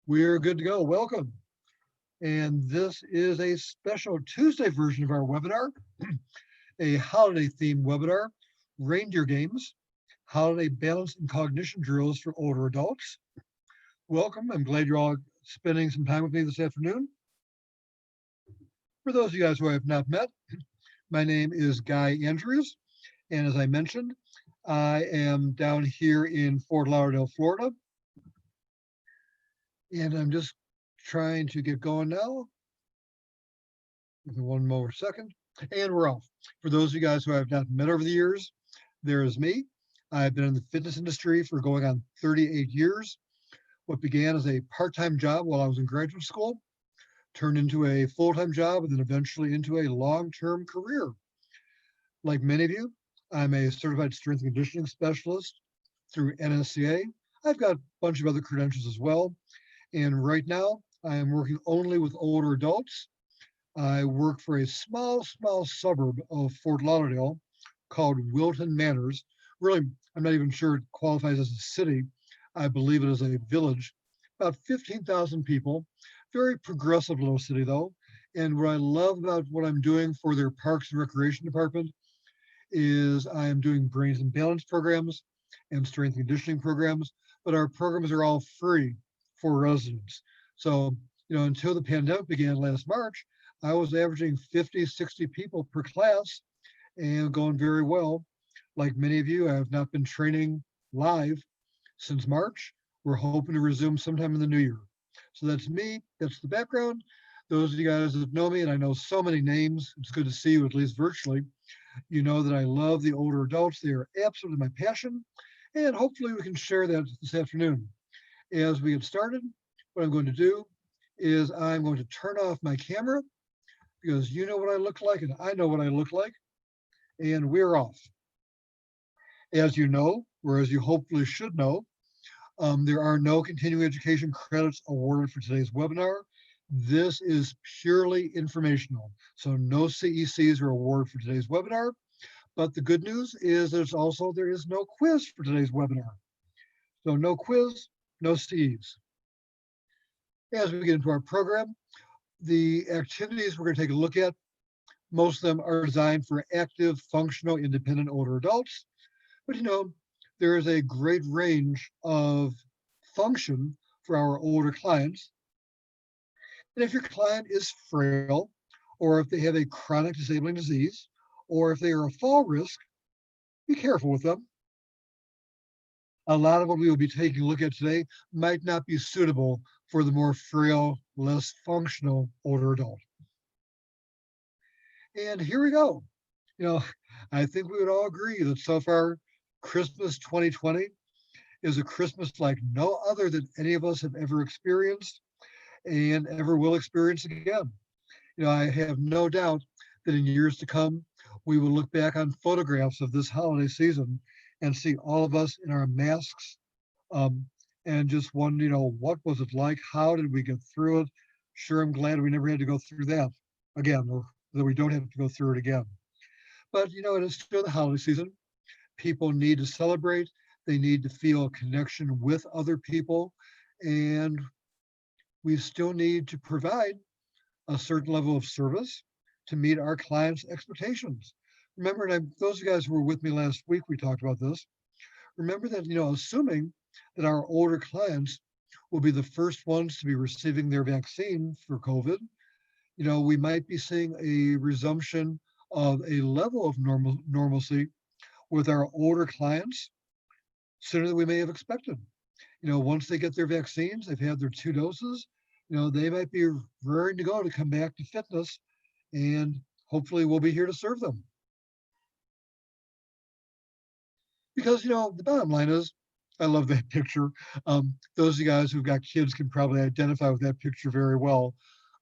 We're good to go. Welcome. And this is a special Tuesday version of our webinar, a holiday themed webinar, reindeer games, holiday balance and cognition drills for older adults. Welcome. I'm glad you're all spending some time with me this afternoon. For those of you guys who I have not met, my name is Guy Andrews. And as I mentioned, I am down here in Fort Lauderdale, Florida. And I'm just trying to get going now. Give me one more second. And we're off. For those of you guys who I have not met over the years, there is me. I've been in the fitness industry for going on 38 years. What began as a part-time job while I was in graduate school turned into a full-time job and then eventually into a long-term career. Like many of you, I'm a certified strength and conditioning specialist through NSCA. I've got a bunch of other credentials as well. And right now, I am working only with older adults. I work for a small suburb of Fort Lauderdale called Wilton Manors. Really, I'm not even sure it qualifies as a city. I believe it is a village, about 15,000 people. Very progressive little city, though. And what I love about what I'm doing for their Parks and Recreation Department is I am doing brains and balance programs and strength and conditioning programs, but our programs are all free for residents. So, until the pandemic began last March, I was averaging 50, 60 people per class and going very well. Like many of you, I have not been training live since March. We're hoping to resume sometime in the new year. So that's me. That's the background. Those of you guys that know me, and I know so many names, it's good to see you at least virtually. You know that I love the older adults. They are absolutely my passion. And hopefully we can share that this afternoon. As we get started, what I'm going to do is I'm going to turn off my camera because you know what I look like and I know what I look like, and we're off. As you know, or as you hopefully should know, there are no continuing education credits awarded for today's webinar. This is purely informational, so no CECs are awarded for today's webinar. But the good news is there is no quiz for today's webinar. So no quiz, no CEs. As we get into our program, the activities we're going to take a look at, most of them are designed for active, functional, independent older adults. But there is a great range of function for our older clients. And if your client is frail, or if they have a chronic disabling disease, or if they are a fall risk, be careful with them. A lot of what we will be taking a look at today might not be suitable for the more frail, less functional older adult. And here we go. I think we would all agree that so far, Christmas 2020 is a Christmas like no other that any of us have ever experienced and ever will experience again. I have no doubt that in years to come, we will look back on photographs of this holiday season and see all of us in our masks and just wonder, what was it like? How did we get through it? Sure, I'm glad we never had to go through that again, or that we don't have to go through it again. But, it is still the holiday season. People need to celebrate. They need to feel a connection with other people. And we still need to provide a certain level of service to meet our clients' expectations. Remember, and those of you guys who were with me last week, we talked about this. Remember that, assuming that our older clients will be the first ones to be receiving their vaccine for COVID, we might be seeing a resumption of a level of normalcy with our older clients sooner than we may have expected. Once they get their vaccines, they've had their 2 doses, they might be raring to go to come back to fitness, and hopefully we'll be here to serve them. Because, the bottom line is, I love that picture. Those of you guys who've got kids can probably identify with that picture very well.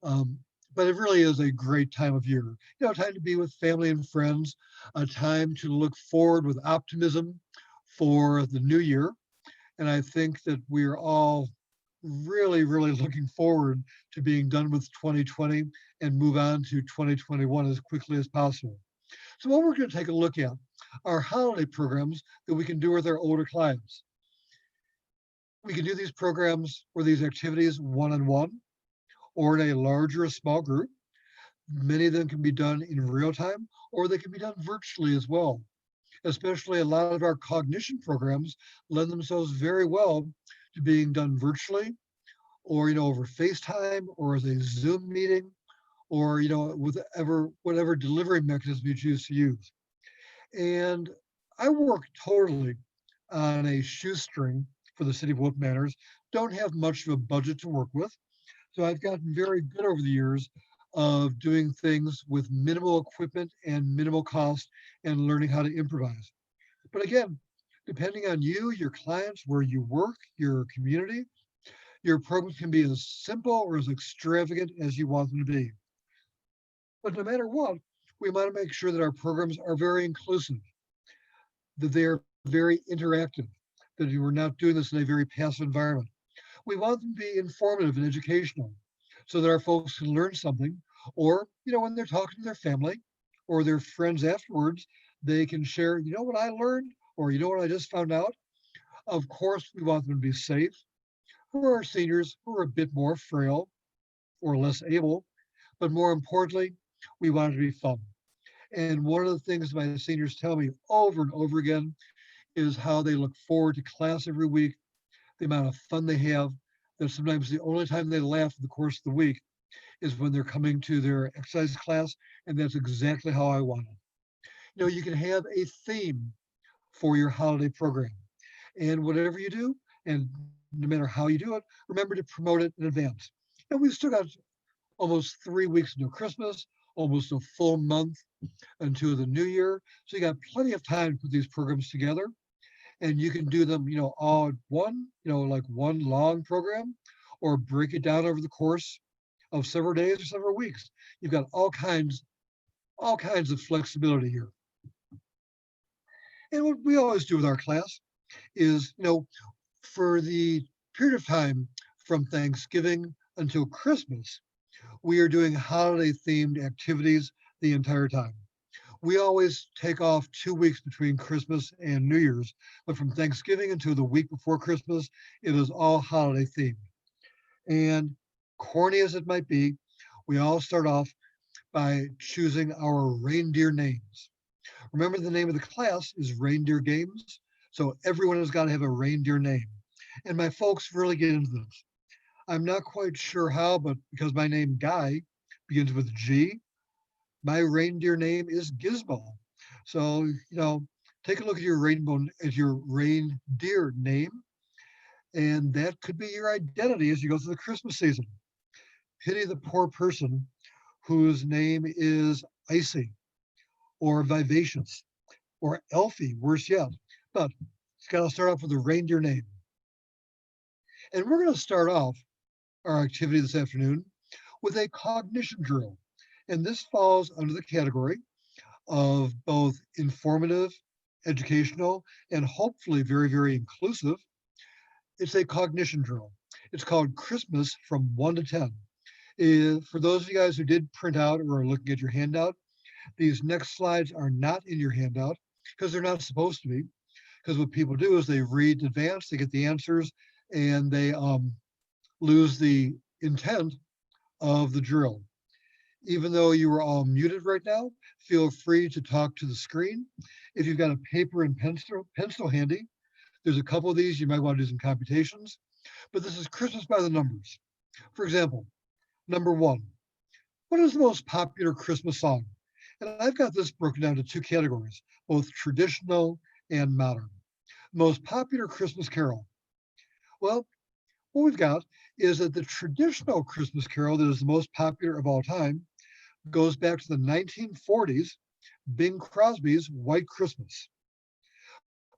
But it really is a great time of year. Time to be with family and friends, a time to look forward with optimism for the new year. And I think that we're all really, really looking forward to being done with 2020 and move on to 2021 as quickly as possible. So what we're going to take a look at are holiday programs that we can do with our older clients. We can do these programs or these activities one-on-one or in a larger or small group. Many of them can be done in real time or they can be done virtually as well. Especially a lot of our cognition programs lend themselves very well to being done virtually or, over FaceTime or as a Zoom meeting or, whatever delivery mechanism you choose to use. And I work totally on a shoestring for the city of Wolf Manors. Don't have much of a budget to work with. So I've gotten very good over the years of doing things with minimal equipment and minimal cost and learning how to improvise. But again, depending on you, your clients, where you work, your community, your programs can be as simple or as extravagant as you want them to be. But no matter what, we want to make sure that our programs are very inclusive, that they're very interactive, that we're not doing this in a very passive environment. We want them to be informative and educational so that our folks can learn something, or, when they're talking to their family or their friends afterwards, they can share, what I learned, or what I just found out. Of course, we want them to be safe for our seniors who are a bit more frail or less able, but more importantly, we want it to be fun. And one of the things my seniors tell me over and over again is how they look forward to class every week, the amount of fun they have, that sometimes the only time they laugh in the course of the week is when they're coming to their exercise class, and that's exactly how I want it. You can have a theme for your holiday program, and whatever you do, and no matter how you do it, remember to promote it in advance. And we've still got almost 3 weeks until Christmas, almost a full month until the new year. So you got plenty of time to put these programs together, and you can do them, all at one, like one long program, or break it down over the course of several days or several weeks. You've got all kinds of flexibility here. And what we always do with our class is, for the period of time from Thanksgiving until Christmas, we are doing holiday themed activities the entire time. We always take off 2 weeks between Christmas and New Year's, but from Thanksgiving until the week before Christmas, it is all holiday themed. And corny as it might be, we all start off by choosing our reindeer names. Remember, the name of the class is Reindeer Games, so everyone has got to have a reindeer name. And my folks really get into this. I'm not quite sure how, but because my name Guy begins with G, my reindeer name is Gizmo. So, take a look at your reindeer name, and that could be your identity as you go through the Christmas season. Pity the poor person whose name is Icy or Vivacious or Elfie, worse yet. But it's got to start off with a reindeer name. And we're going to start off our activity this afternoon with a cognition drill. And this falls under the category of both informative, educational, and hopefully very, very inclusive. It's a cognition drill. It's called Christmas from 1 to 10. For those of you guys who did print out or are looking at your handout, these next slides are not in your handout because they're not supposed to be. Because what people do is they read in advance, they get the answers, and they lose the intent of the drill. Even though you are all muted right now, feel free to talk to the screen. If you've got a paper and pencil handy, there's a couple of these you might want to do some computations, but this is Christmas by the numbers. For example, number 1, what is the most popular Christmas song? And I've got this broken down to 2 categories, both traditional and modern. Most popular Christmas carol. Well, what we've got is that the traditional Christmas carol that is the most popular of all time goes back to the 1940s, Bing Crosby's White Christmas.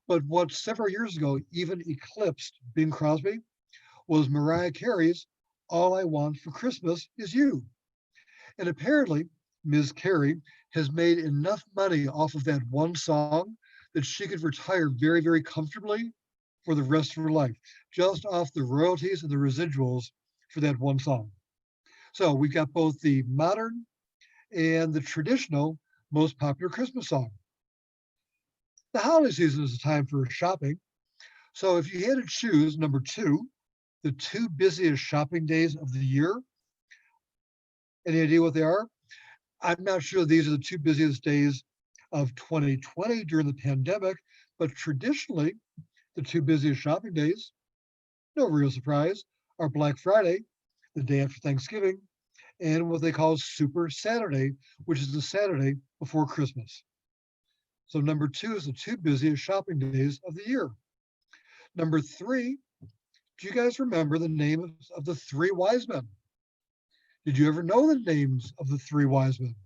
But what several years ago even eclipsed Bing Crosby was Mariah Carey's All I Want for Christmas Is You. And apparently, Ms. Carey has made enough money off of that one song that she could retire very, very comfortably for the rest of her life, just off the royalties and the residuals for that one song. So we've got both the modern and the traditional most popular Christmas song. The holiday season is a time for shopping. So if you had to choose number two, the two busiest shopping days of the year, any idea what they are? I'm not sure these are the two busiest days of 2020 during the pandemic, but traditionally, the two busiest shopping days, no real surprise, are Black Friday, the day after Thanksgiving, and what they call Super Saturday, which is the Saturday before Christmas. So number two is the two busiest shopping days of the year. Number three, do you guys remember the names of the three wise men? Did you ever know the names of the three wise men?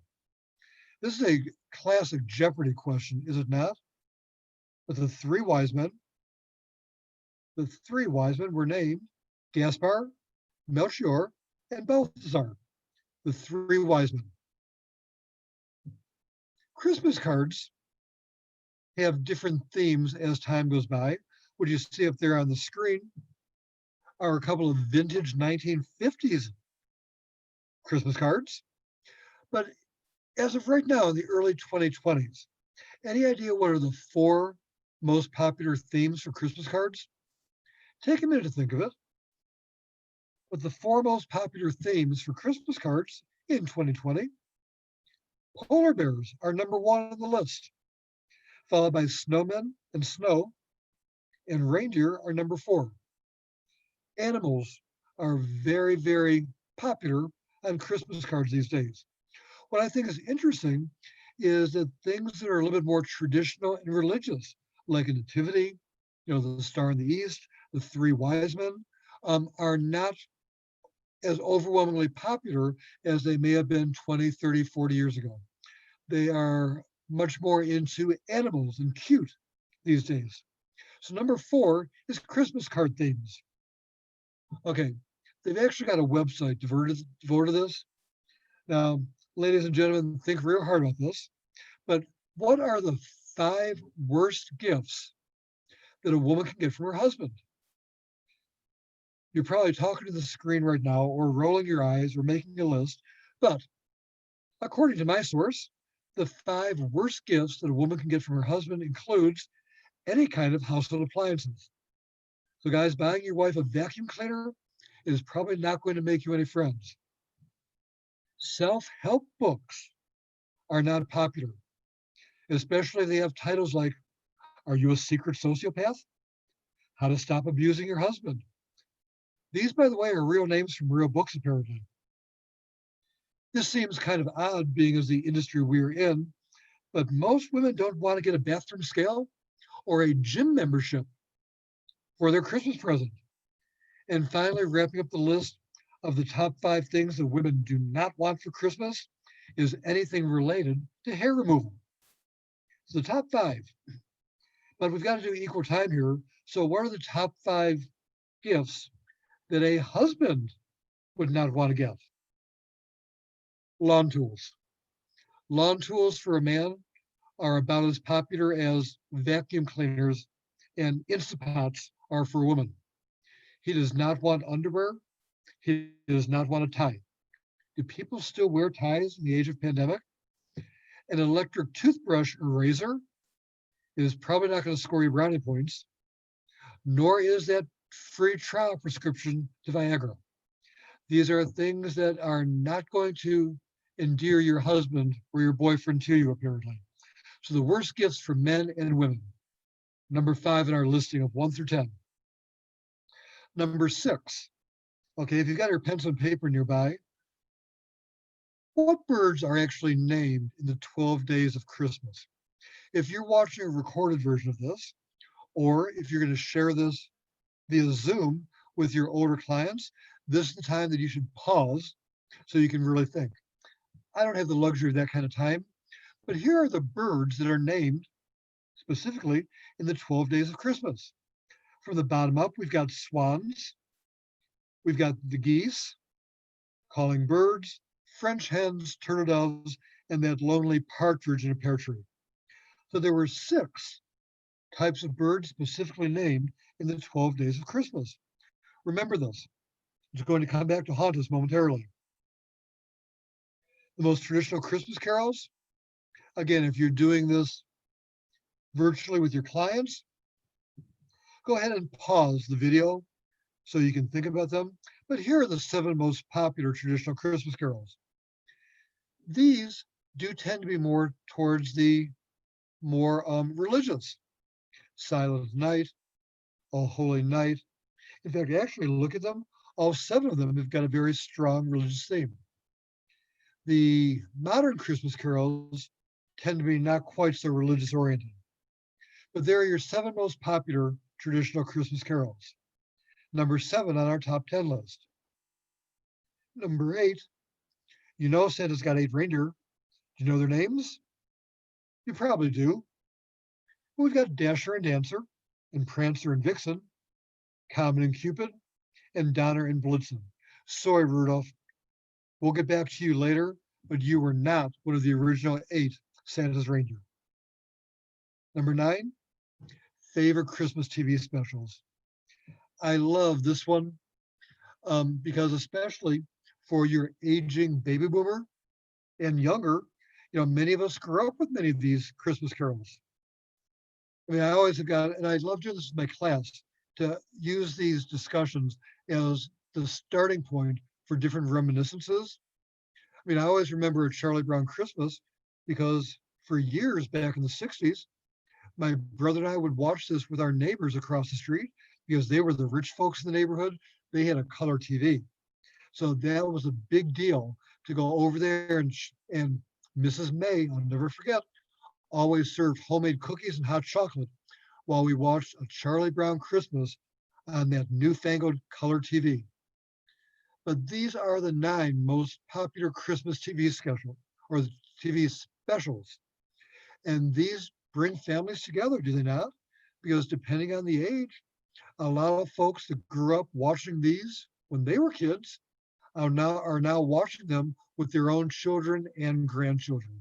This is a classic Jeopardy question, is it not? But the three wise men were named Gaspar, Melchior, and Balthazar, the three wise men. Christmas cards have different themes as time goes by. What you see up there on the screen are a couple of vintage 1950s Christmas cards. But as of right now, in the early 2020s, any idea what are the four most popular themes for Christmas cards? Take a minute to think of it. But the four most popular themes for Christmas cards in 2020, polar bears are number one on the list, followed by snowmen and snow, and reindeer are number four. Animals are very, very popular on Christmas cards these days. What I think is interesting is that things that are a little bit more traditional and religious, like a nativity, the star in the east, the three wise men, are not as overwhelmingly popular as they may have been 20, 30, 40 years ago. They are much more into animals and cute these days. So number four is Christmas card themes. Okay, they've actually got a website devoted to this. Now, ladies and gentlemen, think real hard about this. But what are the five worst gifts that a woman can get from her husband? You're probably talking to the screen right now or rolling your eyes or making a list. But according to my source, the five worst gifts that a woman can get from her husband includes any kind of household appliances. So guys, buying your wife a vacuum cleaner is probably not going to make you any friends. Self-help books are not popular, especially if they have titles like, Are You a Secret Sociopath? How to Stop Abusing Your Husband. These, by the way, are real names from real books, apparently. This seems kind of odd being as the industry we're in, but most women don't want to get a bathroom scale or a gym membership for their Christmas present. And finally, wrapping up the list of the top five things that women do not want for Christmas is anything related to hair removal. So the top five, but we've got to do equal time here. So what are the top five gifts that a husband would not want to get? Lawn tools. Lawn tools for a man are about as popular as vacuum cleaners and Instapots are for a woman. He does not want underwear. He does not want a tie. Do people still wear ties in the age of pandemic? An electric toothbrush or razor is probably not going to score you brownie points, nor is that free trial prescription to Viagra. These are things that are not going to endear your husband or your boyfriend to you, apparently. So the worst gifts for men and women. Number five in our listing of 1 through 10. Number six. Okay, if you've got your pencil and paper nearby, what birds are actually named in the 12 days of Christmas? If you're watching a recorded version of this, or if you're going to share this via Zoom with your older clients, this is the time that you should pause so you can really think. I don't have the luxury of that kind of time, but here are the birds that are named specifically in the 12 days of Christmas. From the bottom up, we've got swans, we've got the geese, calling birds, French hens, turtle doves, and that lonely partridge in a pear tree. So there were six types of birds specifically named in the 12 days of Christmas. Remember this. It's going to come back to haunt us momentarily. The most traditional Christmas carols, again, if you're doing this virtually with your clients, go ahead and pause the video so you can think about them. But here are the 7 most popular traditional Christmas carols. These do tend to be more towards the more religious. Silent Night, O Holy Night. In fact, actually look at them. All 7 of them have got a very strong religious theme. The modern Christmas carols tend to be not quite so religious oriented. But there are your 7 most popular traditional Christmas carols. Number 7 on our top 10 list. Number 8, you know Santa's got 8 reindeer. Do you know their names? You probably do. We've got Dasher and Dancer, and Prancer and Vixen, Comet and Cupid, and Donner and Blitzen. Sorry, Rudolph. We'll get back to you later, but you were not one of the original 8 Santa's reindeer. Number 9, favorite Christmas TV specials. I love this one because especially for your aging baby boomer and younger, many of us grew up with many of these Christmas carols. I mean, I always have got, and I love doing this in my class, to use these discussions as the starting point for different reminiscences. I mean, I always remember a Charlie Brown Christmas because for years back in the 60s, my brother and I would watch this with our neighbors across the street because they were the rich folks in the neighborhood. They had a color TV. So that was a big deal to go over there, and Mrs. May, I'll never forget, always served homemade cookies and hot chocolate while we watched a Charlie Brown Christmas on that newfangled color TV. But these are the 9 most popular Christmas TV TV specials. And these bring families together, do they not? Because depending on the age, a lot of folks that grew up watching these when they were kids are now watching them with their own children and grandchildren.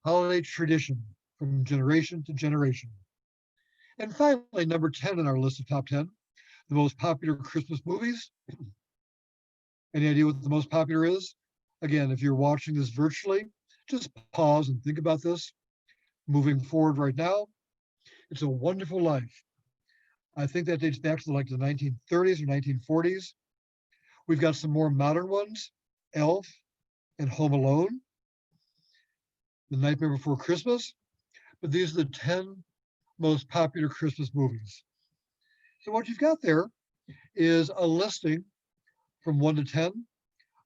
Holiday tradition from generation to generation. And finally, number 10 on our list of top 10, the most popular Christmas movies. Any idea what the most popular is? Again, if you're watching this virtually, just pause and think about this. Moving forward right now, It's a Wonderful Life. I think that dates back to like the 1930s or 1940s. We've got some more modern ones, Elf and Home Alone, The Nightmare Before Christmas, but these are the 10 most popular Christmas movies. So what you've got there is a listing from 1 to 10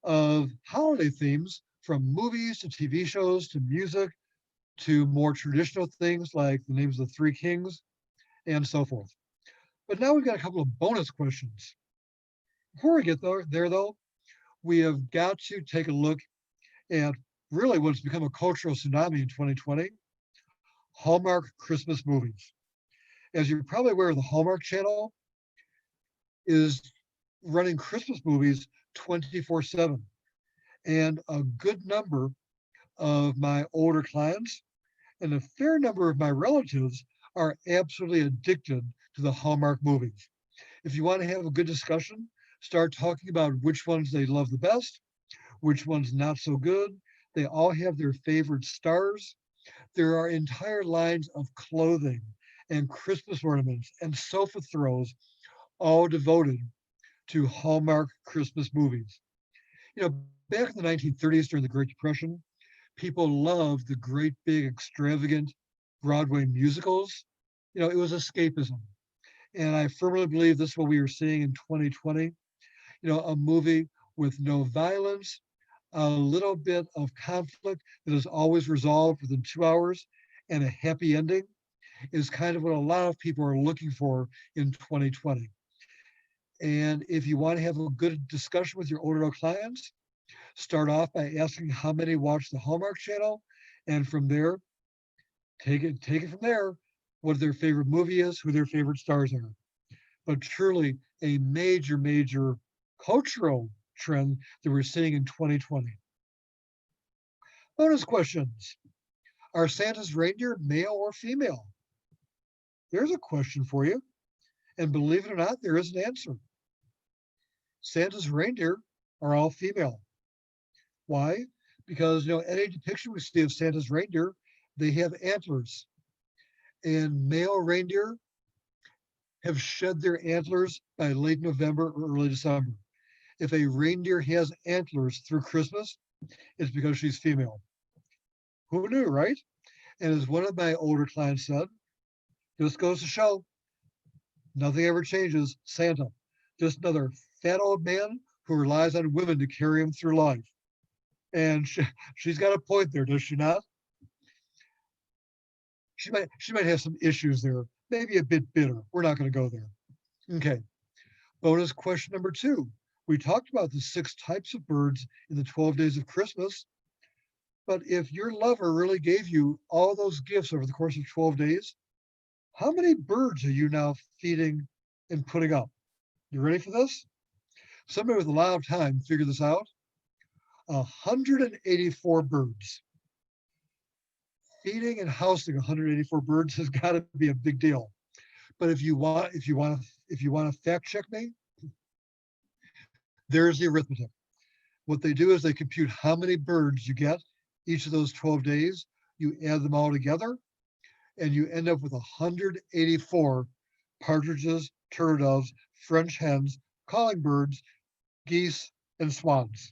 of holiday themes, from movies to TV shows to music to more traditional things like the names of the 3 kings and so forth. But now we've got a couple of bonus questions. Before we get there though, we have got to take a look at really what's become a cultural tsunami in 2020, Hallmark Christmas movies. As you're probably aware, the Hallmark Channel is running Christmas movies 24/7. And a good number of my older clients and a fair number of my relatives are absolutely addicted to the Hallmark movies. If you want to have a good discussion, start talking about which ones they love the best, which ones not so good. They all have their favorite stars. There are entire lines of clothing and Christmas ornaments and sofa throws, all devoted to Hallmark Christmas movies. Back in the 1930s during the Great Depression, people loved the great big extravagant Broadway musicals. It was escapism. And I firmly believe this is what we are seeing in 2020. A movie with no violence, a little bit of conflict that is always resolved within 2 hours, and a happy ending is kind of what a lot of people are looking for in 2020. And if you want to have a good discussion with your older clients, start off by asking how many watch the Hallmark Channel, and from there, take it from there, what their favorite movie is, who their favorite stars are. But truly a major, major cultural trend that we're seeing in 2020. Bonus questions. Are Santa's reindeer male or female? There's a question for you. And believe it or not, there is an answer. Santa's reindeer are all female. Why? Because, any depiction we see of Santa's reindeer, they have antlers. And male reindeer have shed their antlers by late November or early December. If a reindeer has antlers through Christmas, it's because she's female. Who knew, right? And as one of my older clients said, just goes to show nothing ever changes. Santa, just another fat old man who relies on women to carry him through life. And she's got a point there, does she not? She might have some issues there, maybe a bit bitter. We're not going to go there. Okay. Bonus question number 2. We talked about the 6 types of birds in the 12 days of Christmas. But if your lover really gave you all those gifts over the course of 12 days, how many birds are you now feeding and putting up? You ready for this? Somebody with a lot of time figured this out. 184 birds. Feeding and housing 184 birds has got to be a big deal. But if you want to fact check me, there's the arithmetic. What they do is they compute how many birds you get each of those 12 days. You add them all together, and you end up with 184 partridges, turtle doves, French hens, calling birds, geese, and swans.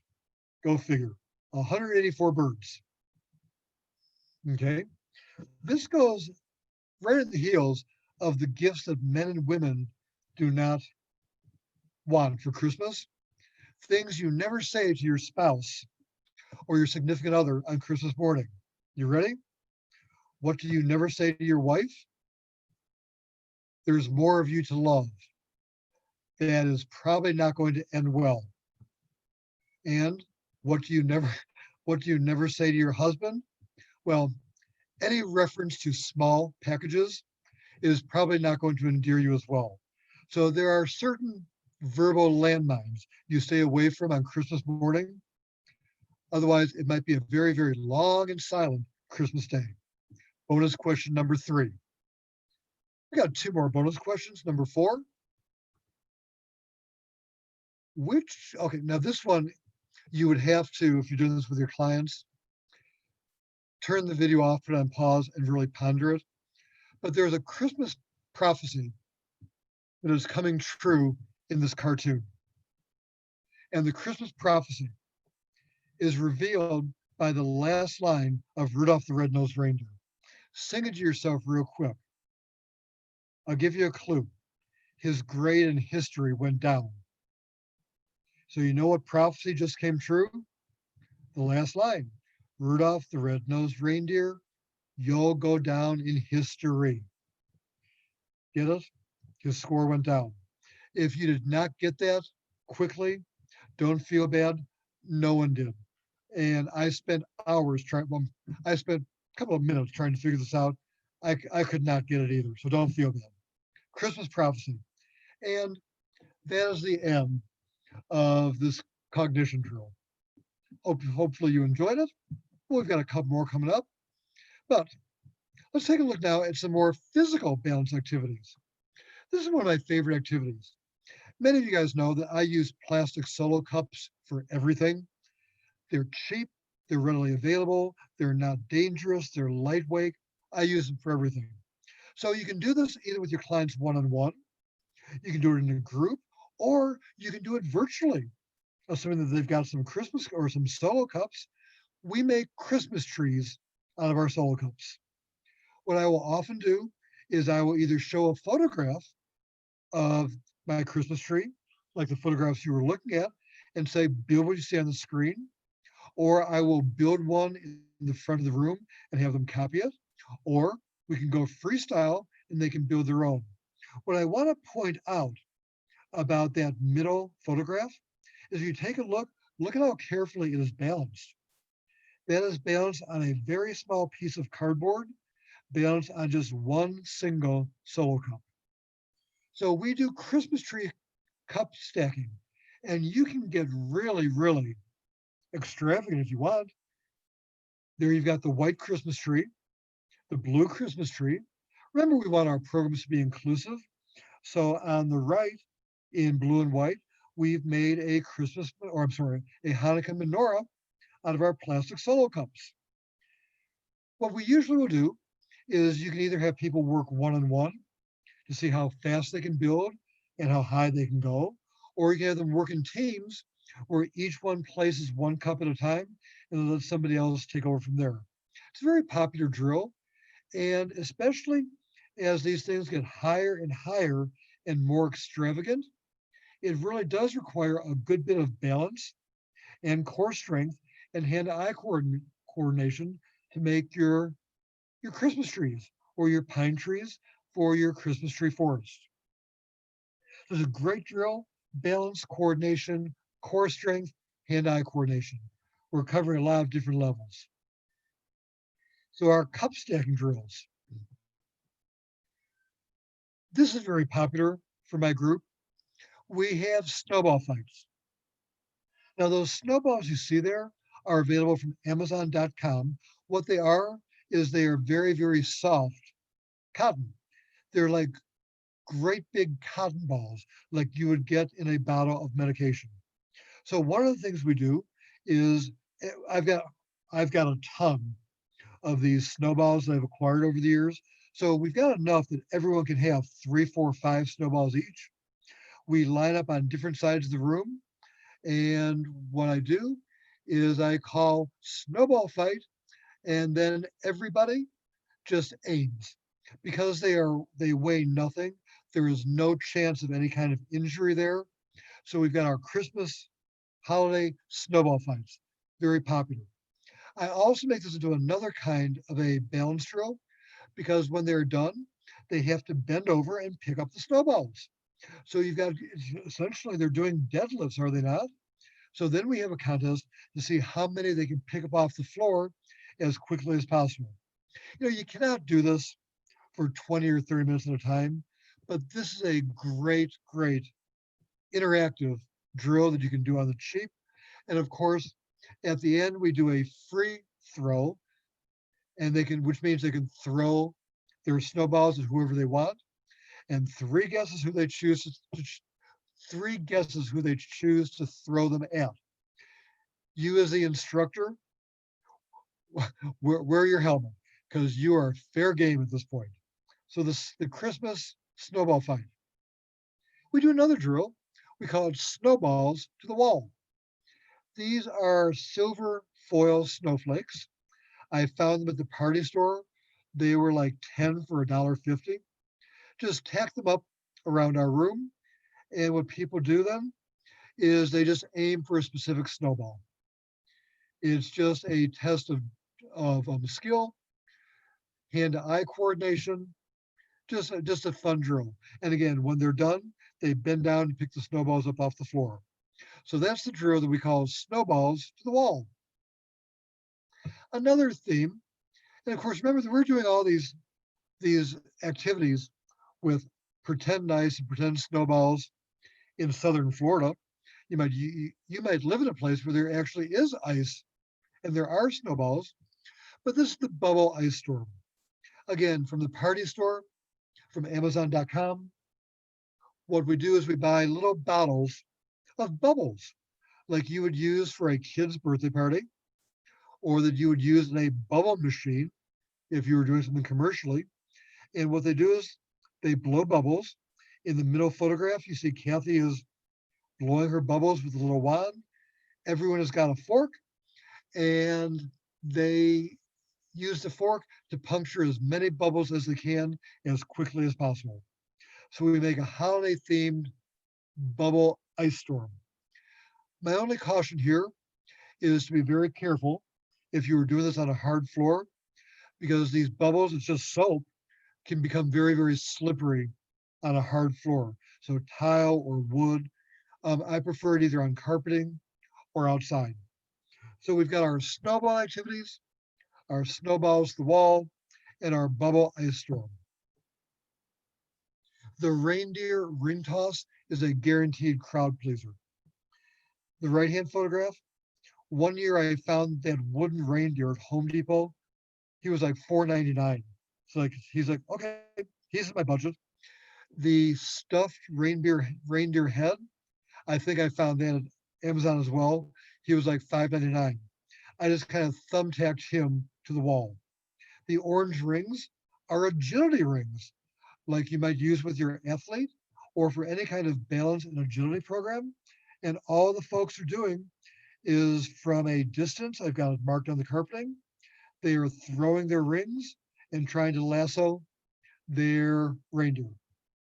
Go figure. 184 birds. Okay. This goes right at the heels of the gifts that men and women do not want for Christmas. Things you never say to your spouse or your significant other on Christmas morning. You ready? What do you never say to your wife? There's more of you to love. That is probably not going to end well. And what do you never say to your husband? Well, any reference to small packages is probably not going to endear you as well. So there are certain verbal landmines you stay away from on Christmas morning. Otherwise, it might be a very, very long and silent Christmas day. Bonus question number 3. We got 2 more bonus questions. Number 4. Okay, now this one, you would have to, if you're doing this with your clients, turn the video off, put it on pause, and really ponder it. But there's a Christmas prophecy that is coming true in this cartoon. And the Christmas prophecy is revealed by the last line of Rudolph the Red-Nosed Reindeer. Sing it to yourself real quick. I'll give you a clue. His grade in history went down. So you know what prophecy just came true? The last line. Rudolph the Red-Nosed Reindeer, you'll go down in history. Get it? His score went down. If you did not get that quickly, don't feel bad. No one did. And I spent hours I spent a couple of minutes trying to figure this out. I could not get it either, so don't feel bad. Christmas prophecy. And that is the end of this cognition drill. Hopefully you enjoyed it. Well, we've got a couple more coming up. But let's take a look now at some more physical balance activities. This is one of my favorite activities. Many of you guys know that I use plastic solo cups for everything. They're cheap, they're readily available, they're not dangerous, they're lightweight. I use them for everything. So you can do this either with your clients one-on-one, you can do it in a group, or you can do it virtually. Assuming that they've got some Christmas or some solo cups, we make Christmas trees out of our solo cups. What I will often do is I will either show a photograph of my Christmas tree, like the photographs you were looking at, and say, build what you see on the screen, or I will build one in the front of the room and have them copy it, or we can go freestyle and they can build their own. What I want to point out about that middle photograph is if you take a look at how carefully it is balanced. That is balanced on a very small piece of cardboard, balanced on just one single solo cup. So we do Christmas tree cup stacking, and you can get really, really extravagant if you want. There you've got the white Christmas tree, the blue Christmas tree. Remember, we want our programs to be inclusive. So on the right, in blue and white, we've made a Hanukkah menorah out of our plastic solo cups. What we usually will do is you can either have people work one-on-one, to see how fast they can build and how high they can go. Or you can have them work in teams where each one places one cup at a time and then let somebody else take over from there. It's a very popular drill, and especially as these things get higher and higher and more extravagant, it really does require a good bit of balance and core strength and hand-eye coordination to make your Christmas trees or your pine trees for your Christmas tree forest. There's a great drill, balance, coordination, core strength, hand-eye coordination. We're covering a lot of different levels. So our cup stacking drills. This is very popular for my group. We have snowball fights. Now those snowballs you see there are available from Amazon.com. What they are is they are very, very soft cotton. They're like great big cotton balls, like you would get in a bottle of medication. So one of the things we do is I've got I've got a ton of these snowballs that I've acquired over the years. So we've got enough that everyone can have 3, 4, 5 snowballs each. We line up on different sides of the room, and what I do is I call snowball fight, and then everybody just aims. Because they weigh nothing, there is no chance of any kind of injury there. So we've got our Christmas holiday snowball fights, very popular. I also make this into another kind of a balance drill because when they're done, they have to bend over and pick up the snowballs. So you've got essentially they're doing deadlifts, are they not? So then we have a contest to see how many they can pick up off the floor as quickly as possible. You cannot do this for 20 or 30 minutes at a time, but this is a great, great interactive drill that you can do on the cheap. And of course, at the end, we do a free throw, and which means they can throw their snowballs at whoever they want, and three guesses who they choose to throw them at. You, as the instructor, wear your helmet because you are fair game at this point. So the Christmas snowball fight. We do another drill. We call it Snowballs-to-the-wall. These are silver foil snowflakes. I found them at the party store. They were like 10 for $1.50. Just tack them up around our room. And what people do then is they just aim for a specific snowball. It's just a test of skill, hand-to-eye coordination, just a fun drill. And again, when they're done, they bend down and pick the snowballs up off the floor. So that's the drill that we call snowballs to the wall. Another theme, and of course, remember that we're doing all these activities with pretend ice and pretend snowballs in southern Florida. You might live in a place where there actually is ice and there are snowballs, but this is the bubble ice storm. Again, from the party store, from Amazon.com, what we do is we buy little bottles of bubbles like you would use for a kid's birthday party or that you would use in a bubble machine if you were doing something commercially. And what they do is they blow bubbles. In the middle photograph, you see Kathy is blowing her bubbles with a little wand. Everyone has got a fork, and they use the fork to puncture as many bubbles as they can as quickly as possible. So we make a holiday themed bubble ice storm. My only caution here is to be very careful if you were doing this on a hard floor, because these bubbles, it's just soap, can become very, very slippery on a hard floor. So tile or wood, I prefer it either on carpeting or outside. So we've got our snowball activities, our snowballs to the wall, and our bubble ice storm. The reindeer ring toss is a guaranteed crowd pleaser. The right-hand photograph, one year I found that wooden reindeer at Home Depot. He was like $4.99. So he's like, okay, he's my budget. The stuffed reindeer head, I think I found that at Amazon as well. He was like $5.99. I just kind of thumbtacked him to the wall. The orange rings are agility rings. like you might use with your athlete or for any kind of balance and agility program. And all the folks are doing is from a distance, I've got it marked on the carpeting, they are throwing their rings and trying to lasso their reindeer.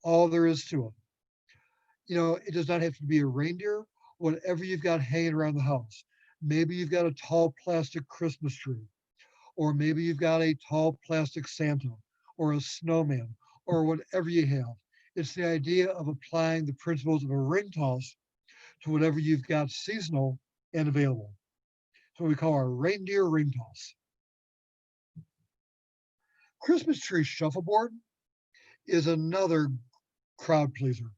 All there is to it. It does not have to be a reindeer, whatever you've got hanging around the house. Maybe you've got a tall plastic Christmas tree, or maybe you've got a tall plastic Santa or a snowman or whatever you have. It's the idea of applying the principles of a ring toss to whatever you've got seasonal and available. So we call our reindeer ring toss. Christmas tree shuffleboard is another crowd pleaser.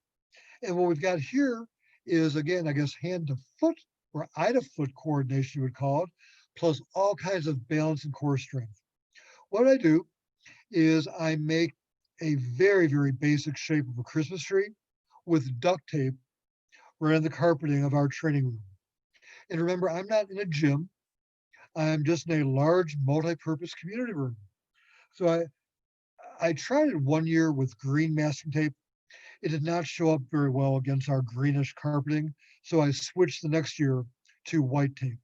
And what we've got here is, again, I guess, hand to foot or eye to foot coordination, you would call it, plus all kinds of balance and core strength. What I do is I make a very, very basic shape of a Christmas tree with duct tape right on the carpeting of our training room. And remember, I'm not in a gym. I'm just in a large multi-purpose community room. So I tried it one year with green masking tape. It did not show up very well against our greenish carpeting, so I switched the next year to white tape.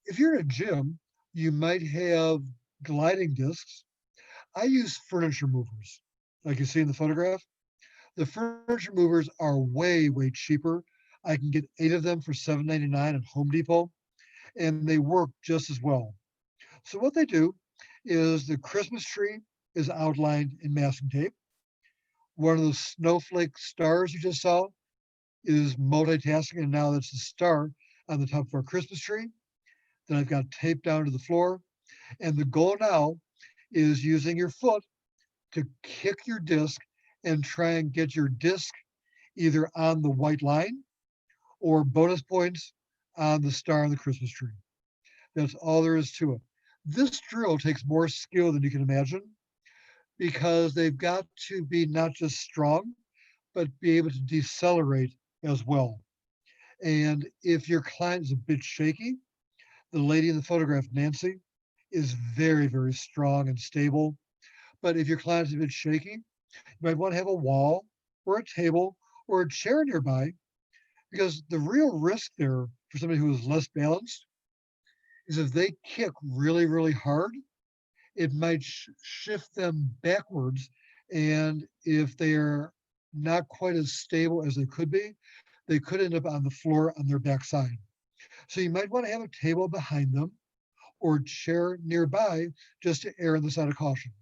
If you're in a gym, you might have gliding discs. I use furniture movers, like you see in the photograph. The furniture movers are way, way cheaper. I can get 8 of them for $7.99 at Home Depot, and they work just as well. So what they do is the Christmas tree is outlined in masking tape. One of those snowflake stars you just saw is multitasking, and now that's the star on the top of our Christmas tree. Then I've got tape down to the floor. And the goal now is using your foot to kick your disc and try and get your disc either on the white line or bonus points on the star on the Christmas tree. That's all there is to it. This drill takes more skill than you can imagine because they've got to be not just strong, but be able to decelerate as well. And if your client is a bit shaky, the lady in the photograph, Nancy, is very, very strong and stable. But if your client is a bit shaky, you might want to have a wall or a table or a chair nearby because the real risk there for somebody who is less balanced is if they kick really, really hard, it might shift them backwards. And if they're not quite as stable as they could be, they could end up on the floor on their backside. So you might want to have a table behind them or chair nearby just to err on the side of caution.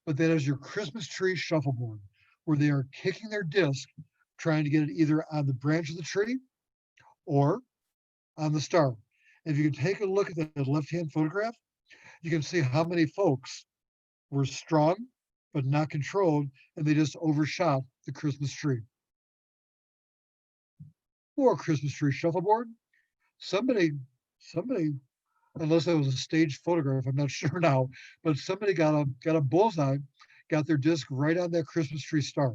But that is your Christmas tree shuffleboard, where they are kicking their disc, trying to get it either on the branch of the tree or on the star. If you can take a look at that left-hand photograph, you can see how many folks were strong but not controlled, and they just overshot the Christmas tree. Or Christmas tree shuffleboard. Somebody, unless that was a staged photograph, I'm not sure now, but somebody got a bullseye, got their disc right on that Christmas tree star.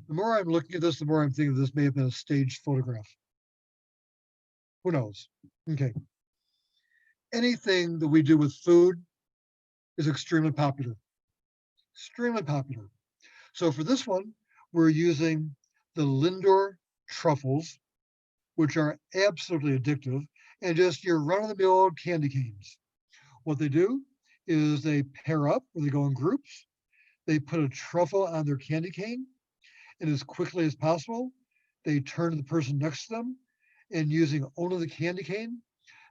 The more I'm looking at this, the more I'm thinking this may have been a staged photograph. Who knows? Okay. Anything that we do with food is extremely popular. Extremely popular. So for this one, we're using the Lindor truffles, which are absolutely addictive, and just your run-of-the-mill candy canes. What they do is they pair up, or they go in groups. They put a truffle on their candy cane, and as quickly as possible, they turn to the person next to them, and using only the candy cane,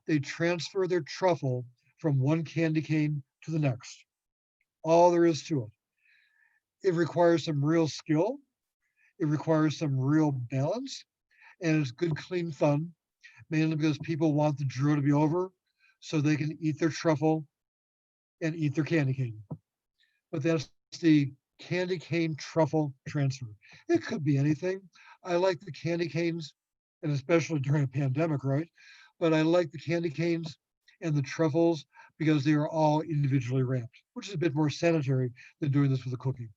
they transfer their truffle from one candy cane to the next. All there is to it. It requires some real skill. It requires some real balance, and it's good, clean fun, mainly because people want the drill to be over so they can eat their truffle and eat their candy cane. But that's the candy cane truffle transfer. It could be anything. I like the candy canes, and especially during a pandemic, right? But I like the candy canes and the truffles because they are all individually wrapped, which is a bit more sanitary than doing this with a cookie.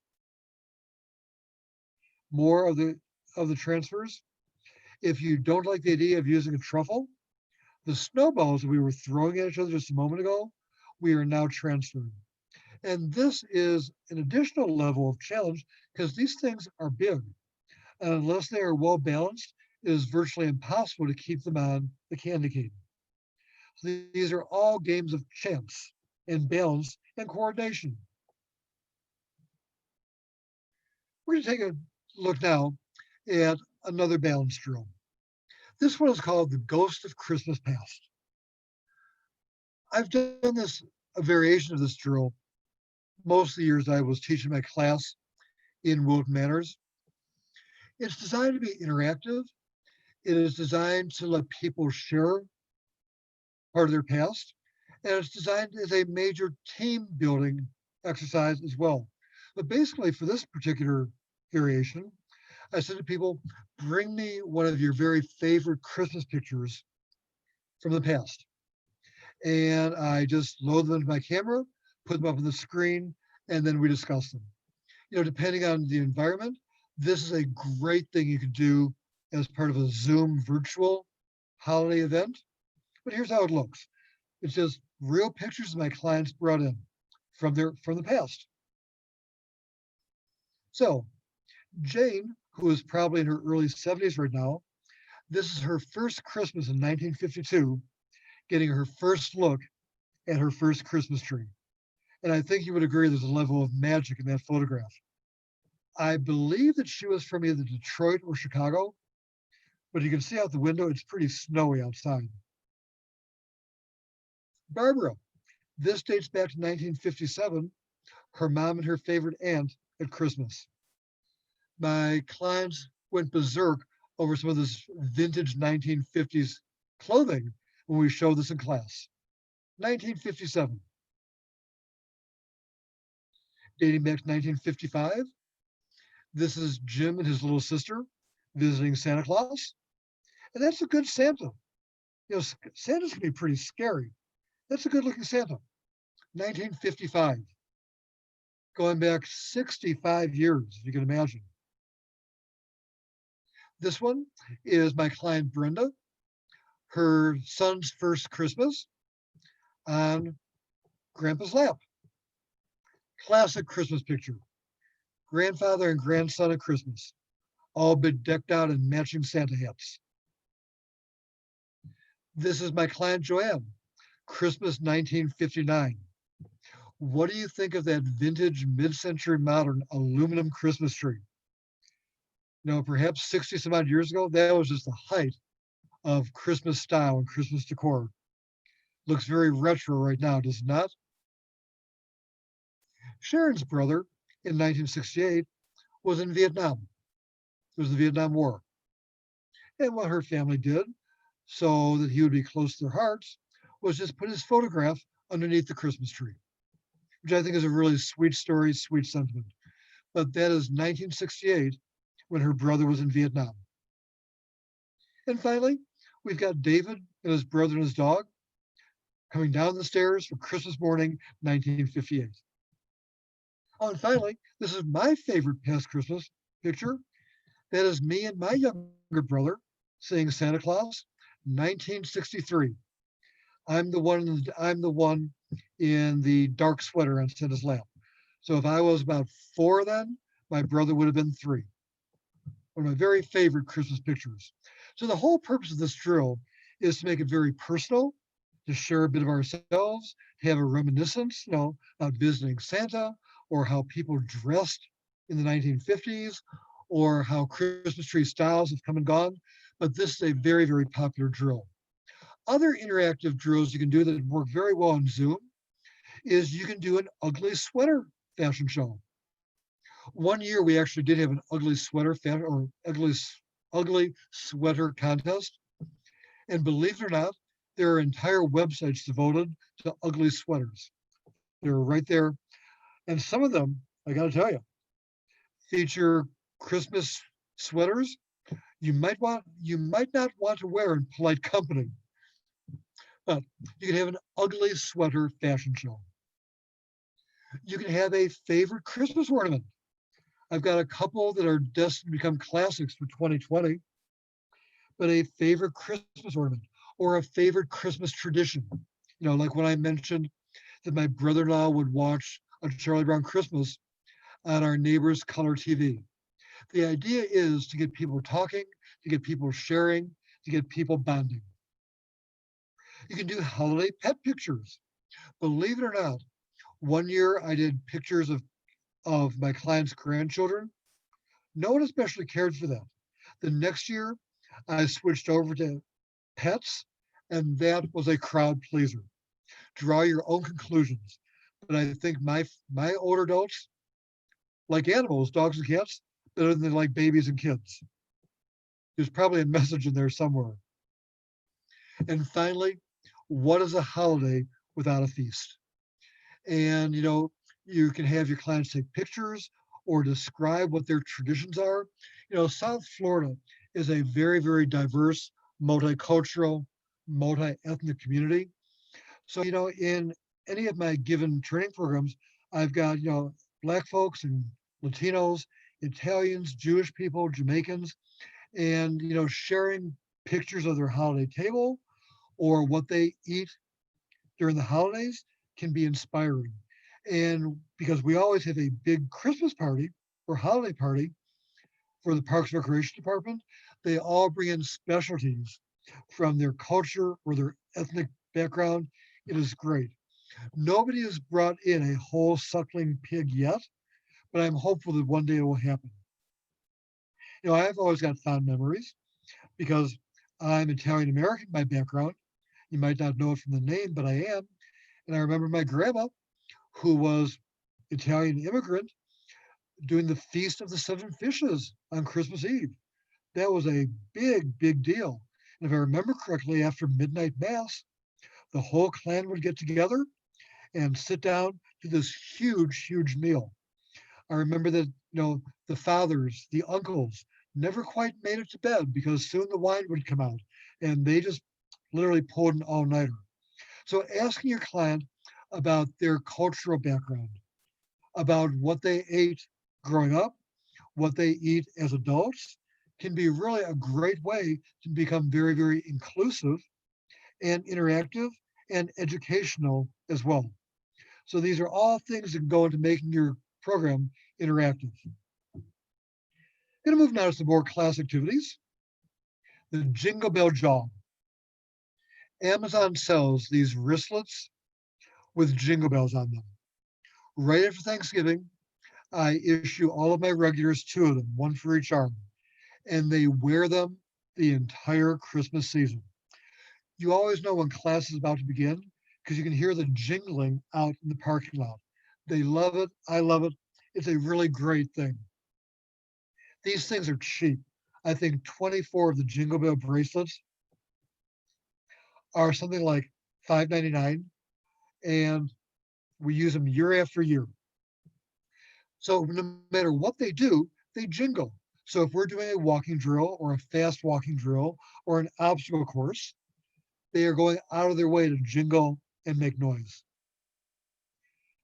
More of the transfers. If you don't like the idea of using a truffle, the snowballs that we were throwing at each other just a moment ago, we are now transferring. And this is an additional level of challenge because these things are big. And unless they are well balanced, it is virtually impossible to keep them on the candy cane. So these are all games of chance and balance and coordination. We're going to take a look now at another balance drill. This one is called the Ghost of Christmas Past. I've done this, a variation of this drill, most of the years I was teaching my class in Wilton Manors. It's designed to be interactive. It is designed to let people share part of their past, and it's designed as a major team building exercise as well. But basically, for this particular variation, I said to people, bring me one of your very favorite Christmas pictures from the past. And I just load them into my camera, put them up on the screen, and then we discuss them. Depending on the environment, this is a great thing you could do as part of a Zoom virtual holiday event. But here's how it looks. It's just real pictures my clients brought in from the past. So Jane, who is probably in her early 70s right now, this is her first Christmas in 1952, getting her first look at her first Christmas tree. And I think you would agree there's a level of magic in that photograph. I believe that she was from either Detroit or Chicago, but you can see out the window, it's pretty snowy outside. Barbara, this dates back to 1957, her mom and her favorite aunt at Christmas. My clients went berserk over some of this vintage 1950s clothing when we showed this in class. 1957. Dating back to 1955, this is Jim and his little sister visiting Santa Claus. And that's a good Santa. Santa's can be pretty scary. That's a good looking Santa. 1955. Going back 65 years, if you can imagine. This one is my client Brenda, her son's first Christmas on Grandpa's lap. Classic Christmas picture. Grandfather and grandson at Christmas, all bedecked out in matching Santa hats. This is my client Joanne, Christmas 1959. What do you think of that vintage mid-century modern aluminum Christmas tree? Perhaps 60 some odd years ago, that was just the height of Christmas style and Christmas decor. Looks very retro right now, does it not? Sharon's brother in 1968 was in Vietnam. It was the Vietnam War. And what her family did, so that he would be close to their hearts, was just put his photograph underneath the Christmas tree, which I think is a really sweet story, sweet sentiment. But that is 1968 when her brother was in Vietnam. And finally, we've got David and his brother and his dog coming down the stairs for Christmas morning, 1958. Oh, and finally, this is my favorite past Christmas picture. That is me and my younger brother seeing Santa Claus, 1963. I'm the one in the dark sweater on Santa's lap. So if I was about 4 then, my brother would have been 3. One of my very favorite Christmas pictures. So the whole purpose of this drill is to make it very personal, to share a bit of ourselves, to have a reminiscence, about visiting Santa, or how people dressed in the 1950s, or how Christmas tree styles have come and gone. But this is a very, very popular drill. Other interactive drills you can do that work very well on Zoom is you can do an ugly sweater fashion show. One year we actually did have an ugly sweater ugly sweater contest. And believe it or not, there are entire websites devoted to ugly sweaters. They're right there. And some of them, I got to tell you, feature Christmas sweaters you might not want to wear in polite company. But you can have an ugly sweater fashion show. You can have a favorite Christmas ornament. I've got a couple that are destined to become classics for 2020, but a favorite Christmas ornament or a favorite Christmas tradition. Like when I mentioned that my brother-in-law would watch a Charlie Brown Christmas on our neighbor's color TV. The idea is to get people talking, to get people sharing, to get people bonding. You can do holiday pet pictures. Believe it or not, one year I did pictures of my clients' grandchildren. No one especially cared for that. The next year, I switched over to pets, and that was a crowd pleaser. Draw your own conclusions. But I think my older adults like animals, dogs and cats, better than they like babies and kids. There's probably a message in there somewhere. And finally, what is a holiday without a feast? And you can have your clients take pictures or describe what their traditions are. South Florida is a very, very diverse, multicultural, multi-ethnic community. So, in any of my given training programs, I've got, Black folks and Latinos, Italians, Jewish people, Jamaicans, and, sharing pictures of their holiday table or what they eat during the holidays can be inspiring. And because we always have a big Christmas party or holiday party for the Parks and Recreation Department, they all bring in specialties from their culture or their ethnic background. It is great. Nobody has brought in a whole suckling pig yet, but I'm hopeful that one day it will happen. I've always got fond memories because I'm Italian American by background. You might not know it from the name, but I am. And I remember my grandma, who was Italian immigrant, doing the Feast of the Seven Fishes on Christmas Eve. That was a big, big deal. And if I remember correctly, after midnight mass, the whole clan would get together and sit down to this huge, huge meal. I remember that, the fathers, the uncles never quite made it to bed because soon the wine would come out and they just literally pulled an all-nighter. So asking your client about their cultural background, about what they ate growing up, what they eat as adults, can be really a great way to become very, very inclusive and interactive and educational as well. So these are all things that go into making your program interactive. Going to move now to some more class activities. The Jingle Bell Jog. Amazon sells these wristlets with jingle bells on them. Right after Thanksgiving, I issue all of my regulars two of them, one for each arm, and they wear them the entire Christmas season. You always know when class is about to begin because you can hear the jingling out in the parking lot. They love it. I love it. It's a really great thing. These things are cheap. I think 24 of the Jingle Bell bracelets are something like $5.99, and we use them year after year. So no matter what they do, they jingle. So if we're doing a walking drill or a fast walking drill or an obstacle course, they are going out of their way to jingle and make noise.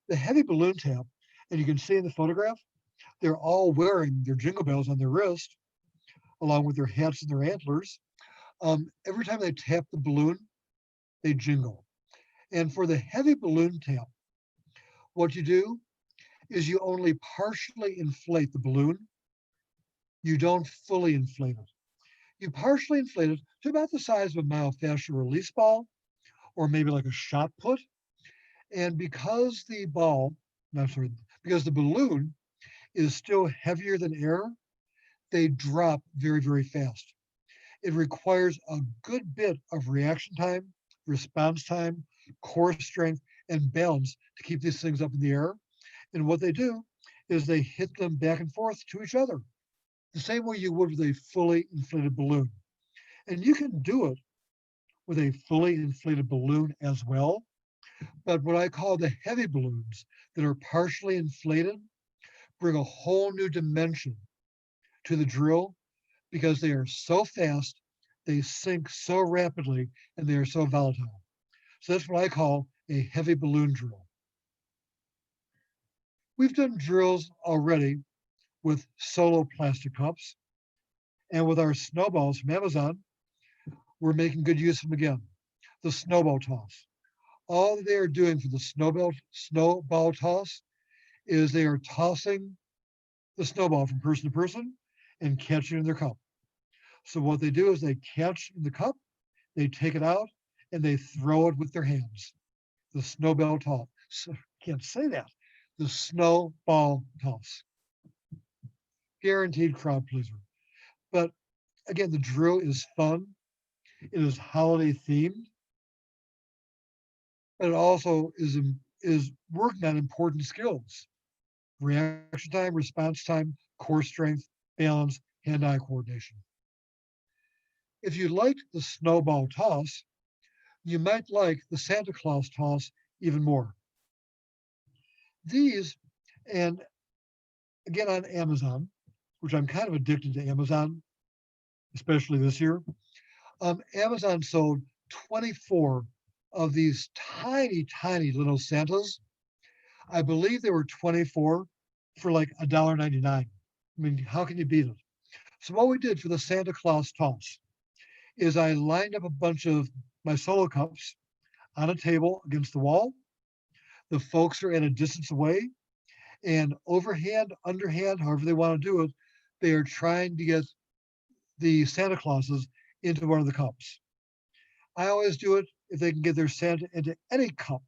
The heavy balloon tap, and you can see in the photograph, they're all wearing their jingle bells on their wrist, along with their hats and their antlers. Every time they tap the balloon, they jingle. And for the heavy balloon tap, what you do is you only partially inflate the balloon. You don't fully inflate it. You partially inflate it to about the size of a myofascial release ball, or maybe like a shot put. And because because the balloon is still heavier than air, they drop very, very fast. It requires a good bit of reaction time, response time, core strength, and balance to keep these things up in the air. And what they do is they hit them back and forth to each other, the same way you would with a fully inflated balloon. And you can do it with a fully inflated balloon as well. But what I call the heavy balloons that are partially inflated bring a whole new dimension to the drill because they are so fast, they sink so rapidly, and they are so volatile. So that's what I call a heavy balloon drill. We've done drills already with solo plastic cups, and with our snowballs from Amazon, we're making good use of them again. The snowball toss. All they are doing for the snowball toss is they are tossing the snowball from person to person and catching it in their cup. So what they do is they catch in the cup, they take it out, and they throw it with their hands. The snowball toss. So, can't say that. The snowball toss. Guaranteed crowd pleaser. But again, the drill is fun. It is holiday themed. And it also is working on important skills: reaction time, response time, core strength, balance, hand-eye coordination. If you liked the snowball toss, you might like the Santa Claus toss even more. These, and again on Amazon, which I'm kind of addicted to Amazon, especially this year, Amazon sold 24 of these tiny, tiny little Santas. I believe there were 24 for like $1.99. I mean, how can you beat it? So what we did for the Santa Claus toss is I lined up a bunch of my solo cups on a table against the wall. The folks are at a distance away, and overhand, underhand, however they want to do it, they are trying to get the Santa Clauses into one of the cups. I always do it if they can get their Santa into any cup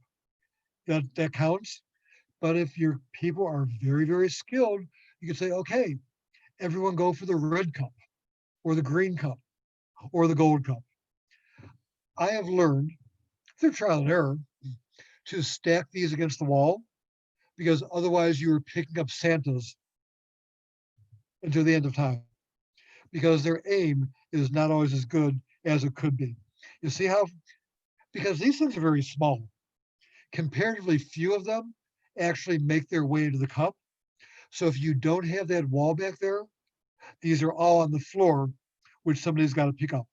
that counts. But if your people are very, very skilled, you can say, okay, everyone go for the red cup or the green cup or the gold cup. I have learned through trial and error to stack these against the wall because otherwise you are picking up Santas until the end of time because their aim is not always as good as it could be. You see how, because these things are very small, comparatively few of them actually make their way into the cup. So if you don't have that wall back there, these are all on the floor, which somebody's got to pick up.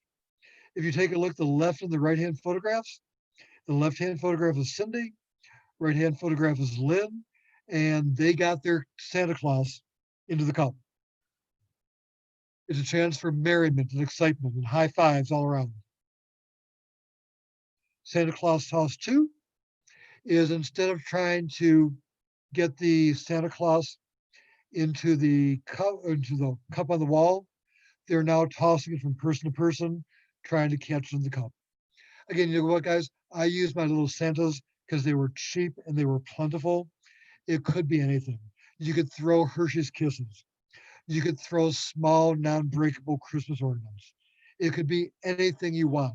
If you take a look at the left and the right hand photographs, the left hand photograph is Cindy, right hand photograph is Lynn, and they got their Santa Claus into the cup. It's a chance for merriment and excitement and high fives all around. Santa Claus Toss 2 is instead of trying to get the Santa Claus into the cup on the wall, they're now tossing it from person to person, trying to catch it in the cup. Again, you know what, guys? I use my little Santas because they were cheap and they were plentiful. It could be anything. You could throw Hershey's Kisses. You could throw small, non-breakable Christmas ornaments. It could be anything you want.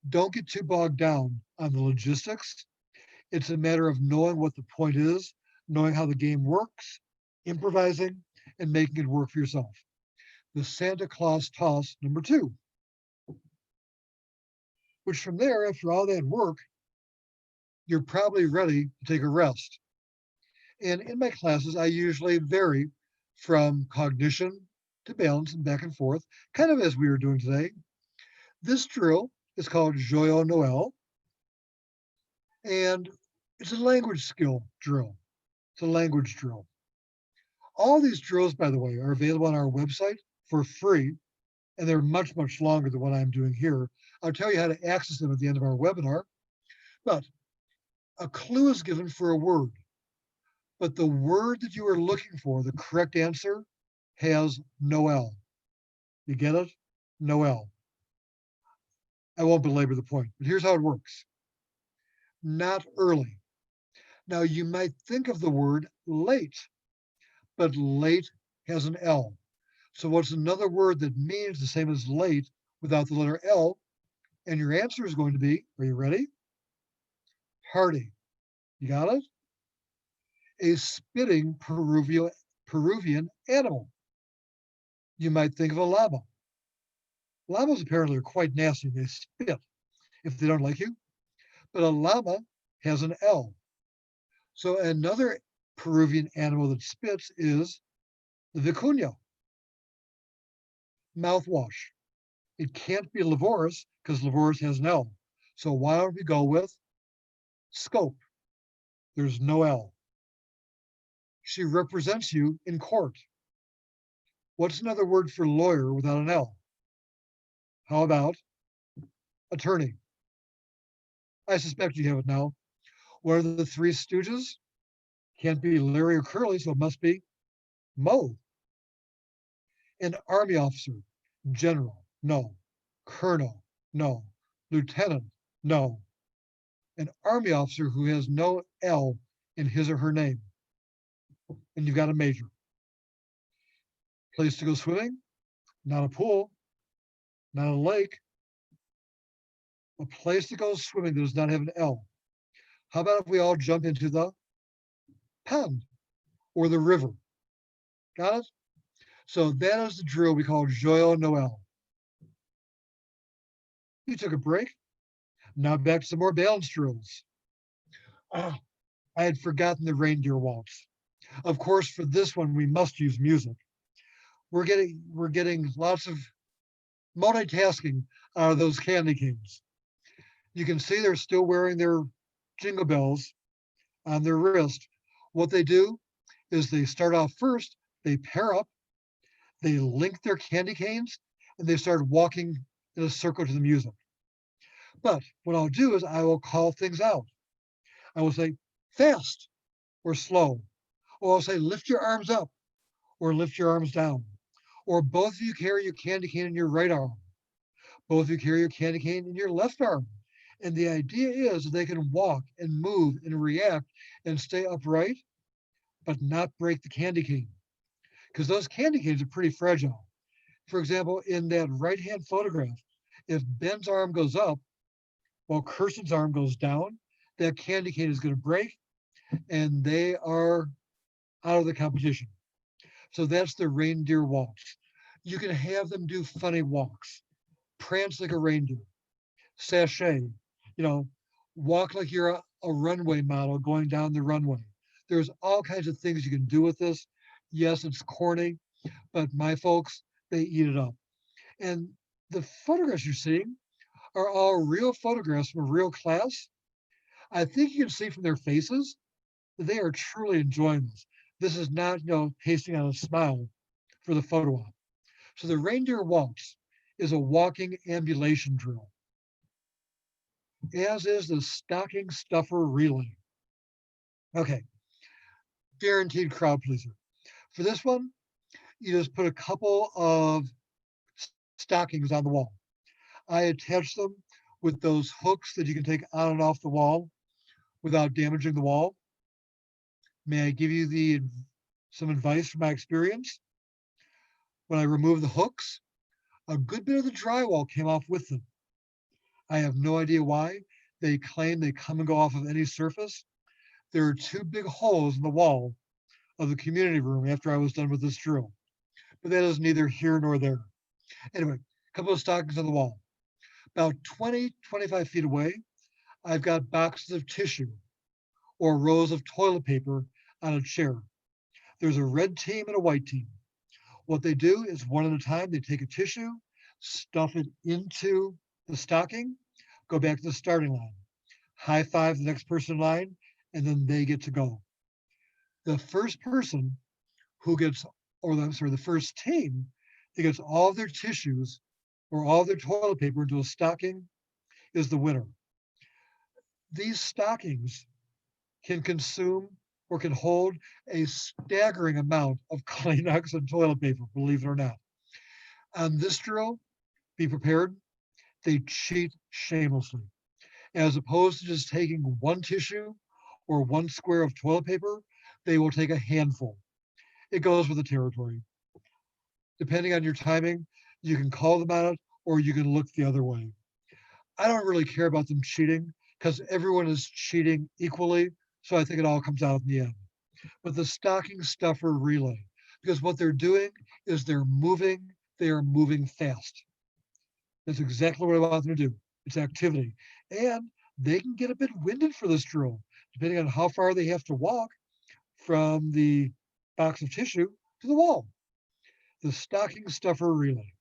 Don't get too bogged down on the logistics. It's a matter of knowing what the point is, knowing how the game works, improvising, and making it work for yourself. The Santa Claus Toss number 2, which from there, after all that work, you're probably ready to take a rest. And in my classes, I usually vary from cognition to balance and back and forth, kind of as we were doing today. This drill is called Joyeux Noël, and it's a language skill drill. It's a language drill. All these drills, by the way, are available on our website for free, and they're much, much longer than what I'm doing here. I'll tell you how to access them at the end of our webinar, but a clue is given for a word. But the word that you are looking for, the correct answer, has Noel. You get it? Noel. I won't belabor the point, but here's how it works. Not early. Now, you might think of the word late, but late has an L. So what's another word that means the same as late without the letter L? And your answer is going to be, are you ready? Hardy. You got it? A spitting Peruvian animal. You might think of a llama. Llamas apparently are quite nasty. They spit if they don't like you. But a llama has an L. So another Peruvian animal that spits is the vicuña, mouthwash. It can't be Levorus because Levorus has an L. So why don't we go with scope? There's no L. She represents you in court. What's another word for lawyer without an L? How about attorney? I suspect you have it now. What are the Three Stooges? Can't be Larry or Curly, so it must be Mo. An army officer, general, no. Colonel, no. Lieutenant, no. An army officer who has no L in his or her name, and you've got a major. Place to go swimming, not a pool, not a lake. A place to go swimming that does not have an L. How about if we all jump into the pond or the river? Got it? So that is the drill we call Joyeux Noel. You took a break. Now back to some more balance drills. I had forgotten the Reindeer Waltz. Of course, for this one, we must use music. We're getting lots of multitasking out of those candy canes. You can see they're still wearing their jingle bells on their wrist. What they do is they start off first, they pair up, they link their candy canes, and they start walking in a circle to the music. But what I'll do is I will call things out. I will say fast or slow, or I'll say lift your arms up or lift your arms down, or both of you carry your candy cane in your right arm, both of you carry your candy cane in your left arm. And the idea is they can walk and move and react and stay upright, but not break the candy cane. Because those candy canes are pretty fragile. For example, in that right-hand photograph, if Ben's arm goes up while Kirsten's arm goes down, that candy cane is going to break and they are out of the competition. So that's the reindeer waltz. You can have them do funny walks, prance like a reindeer, sashay, walk like you're a runway model going down the runway. There's all kinds of things you can do with this. Yes, it's corny, but my folks, they eat it up. And the photographs you're seeing are all real photographs from a real class. I think you can see from their faces that they are truly enjoying this. This is not, pasting on a smile for the photo op. So the reindeer waltz is a walking ambulation drill, as is the stocking stuffer relay. Okay, guaranteed crowd pleaser. For this one, you just put a couple of stockings on the wall. I attach them with those hooks that you can take on and off the wall without damaging the wall. May I give you some advice from my experience? When I removed the hooks, a good bit of the drywall came off with them. I have no idea why. They claim they come and go off of any surface. There are two big holes in the wall of the community room after I was done with this drill. But that is neither here nor there. Anyway, a couple of stockings on the wall. About 20, 25 feet away, I've got boxes of tissue or rows of toilet paper on a chair. There's a red team and a white team. What they do is one at a time, they take a tissue, stuff it into the stocking, go back to the starting line, high five the next person in line, and then they get to go. The first person the first team that gets all of their tissues or all of their toilet paper into a stocking is the winner. These stockings can consume or can hold a staggering amount of Kleenex and toilet paper, believe it or not. On this drill, be prepared, they cheat shamelessly. As opposed to just taking one tissue or one square of toilet paper, they will take a handful. It goes with the territory. Depending on your timing, you can call them on it or you can look the other way. I don't really care about them cheating because everyone is cheating equally. So I think it all comes out in the end. But the stocking stuffer relay, because what they're doing is they are moving fast. That's exactly what I want them to do. It's activity. And they can get a bit winded for this drill, depending on how far they have to walk from the box of tissue to the wall. The stocking stuffer relay.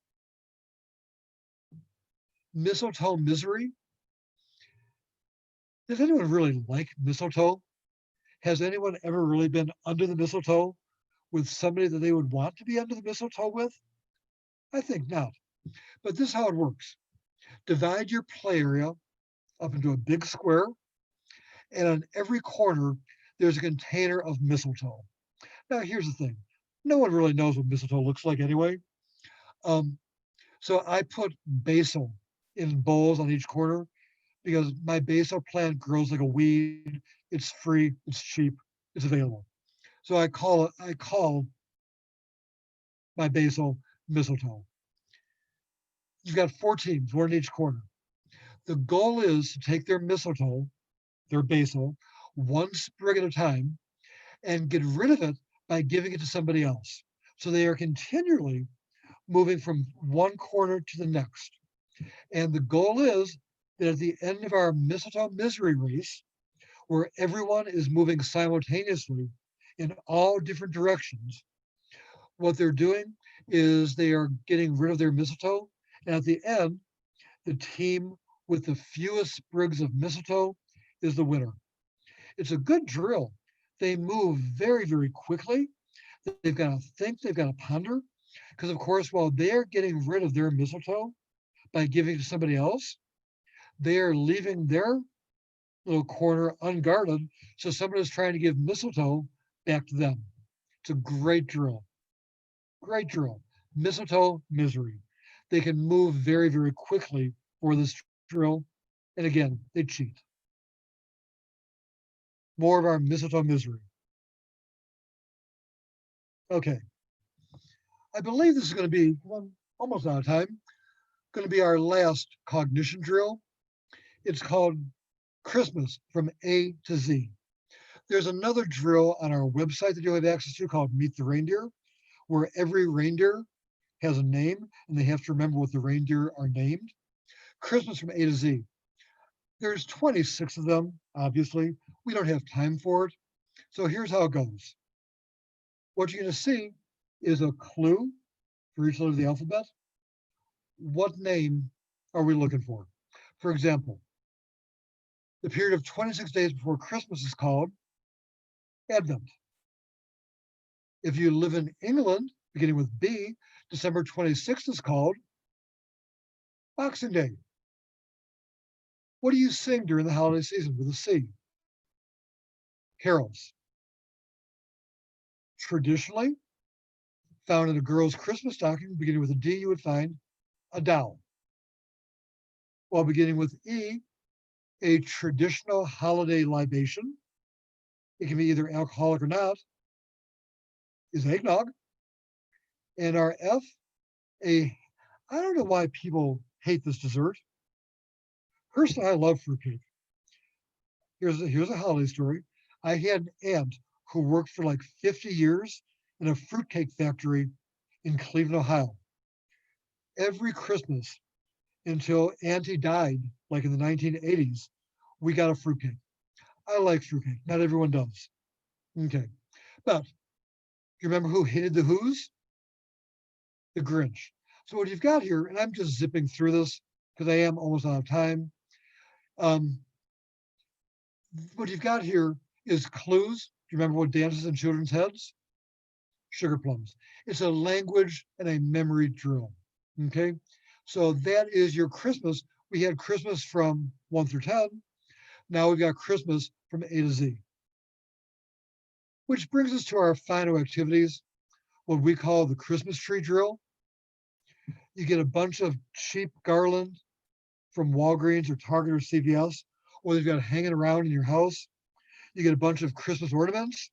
Mistletoe Misery. Does anyone really like mistletoe? Has anyone ever really been under the mistletoe with somebody that they would want to be under the mistletoe with? I think not. But this is how it works. Divide your play area up into a big square, and on every corner, there's a container of mistletoe. Now, here's the thing. No one really knows what mistletoe looks like anyway. Um, so I put basil in bowls on each corner because my basil plant grows like a weed. It's free, it's cheap, it's available. So I call my basil mistletoe. You've got 4 teams, one in each corner. The goal is to take their mistletoe, their basil, one sprig at a time, and get rid of it by giving it to somebody else. So they are continually moving from one corner to the next. And the goal is that at the end of our Mistletoe Misery race, where everyone is moving simultaneously in all different directions, what they're doing is they are getting rid of their mistletoe. And at the end, the team with the fewest sprigs of mistletoe is the winner. It's a good drill. They move very, very quickly. They've got to think, they've got to ponder. Because, of course, while they're getting rid of their mistletoe by giving it to somebody else, they are leaving their little corner unguarded. So someone is trying to give mistletoe back to them. It's a great drill. Great drill. Mistletoe Misery. They can move very, very quickly for this drill. And again, they cheat. More of our Mistletoe Misery. Okay. I believe this is going to be, well, almost out of time, going to be our last cognition drill. It's called Christmas from A to Z. There's another drill on our website that you'll have access to called Meet the Reindeer, where every reindeer has a name and they have to remember what the reindeer are named. Christmas from A to Z. There's 26 of them, obviously. We don't have time for it. So here's how it goes. What you're going to see is a clue for each letter of the alphabet. What name are we looking for? For example, the period of 26 days before Christmas is called Advent. If you live in England, beginning with B, December 26th is called Boxing Day. What do you sing during the holiday season with a C? Carols. Traditionally, found in a girl's Christmas stocking, beginning with a D, you would find a doll. While beginning with E, a traditional holiday libation, it can be either alcoholic or not, is eggnog. And our F, I don't know why people hate this dessert. Personally, I love fruitcake. Here's a holiday story. I had an aunt who worked for like 50 years in a fruitcake factory in Cleveland, Ohio. Every Christmas until Auntie died, like in the 1980s, we got a fruitcake. I like fruitcake. Not everyone does. Okay. But you remember who hated the Who's? The Grinch. So what you've got here, and I'm just zipping through this because I am almost out of time. Um, what you've got here is clues. Do you remember what dances in children's heads? Sugar plums. It's a language and a memory drill. Okay. So that is your Christmas. We had Christmas from 1 through 10. Now we've got Christmas from A to Z. Which brings us to our final activities, what we call the Christmas tree drill. You get a bunch of cheap garland from Walgreens or Target or CVS, or you've got it hanging around in your house. You get a bunch of Christmas ornaments.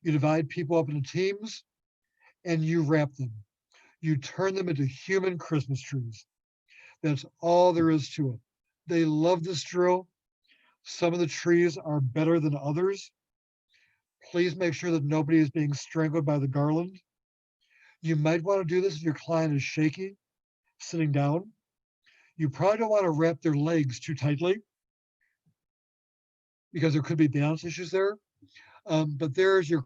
You divide people up into teams and you wrap them. You turn them into human Christmas trees. That's all there is to it. They love this drill. Some of the trees are better than others. Please make sure that nobody is being strangled by the garland. You might want to do this if your client is shaky, sitting down. You probably don't want to wrap their legs too tightly because there could be balance issues there. But there's your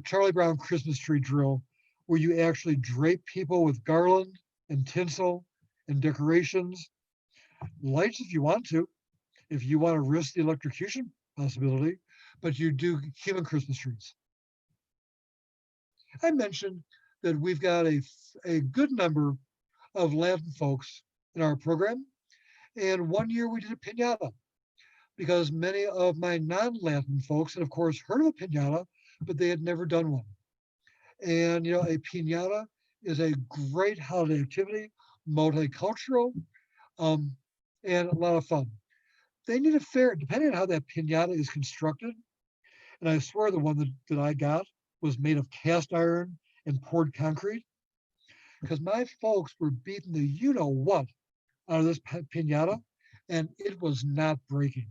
Charlie Brown Christmas tree drill where you actually drape people with garland and tinsel and decorations, lights if you want to, if you want to risk the electrocution possibility, but you do human Christmas trees. I mentioned that we've got a good number of Latin folks in our program, and one year we did a piñata because many of my non-Latin folks had, of course, heard of a piñata, but they had never done one. And, a piñata is a great holiday activity, multicultural, um, and a lot of fun. They need a fair, depending on how that piñata is constructed. And I swear the one that I got was made of cast iron and poured concrete because my folks were beating the you know what out of this piñata, and it was not breaking.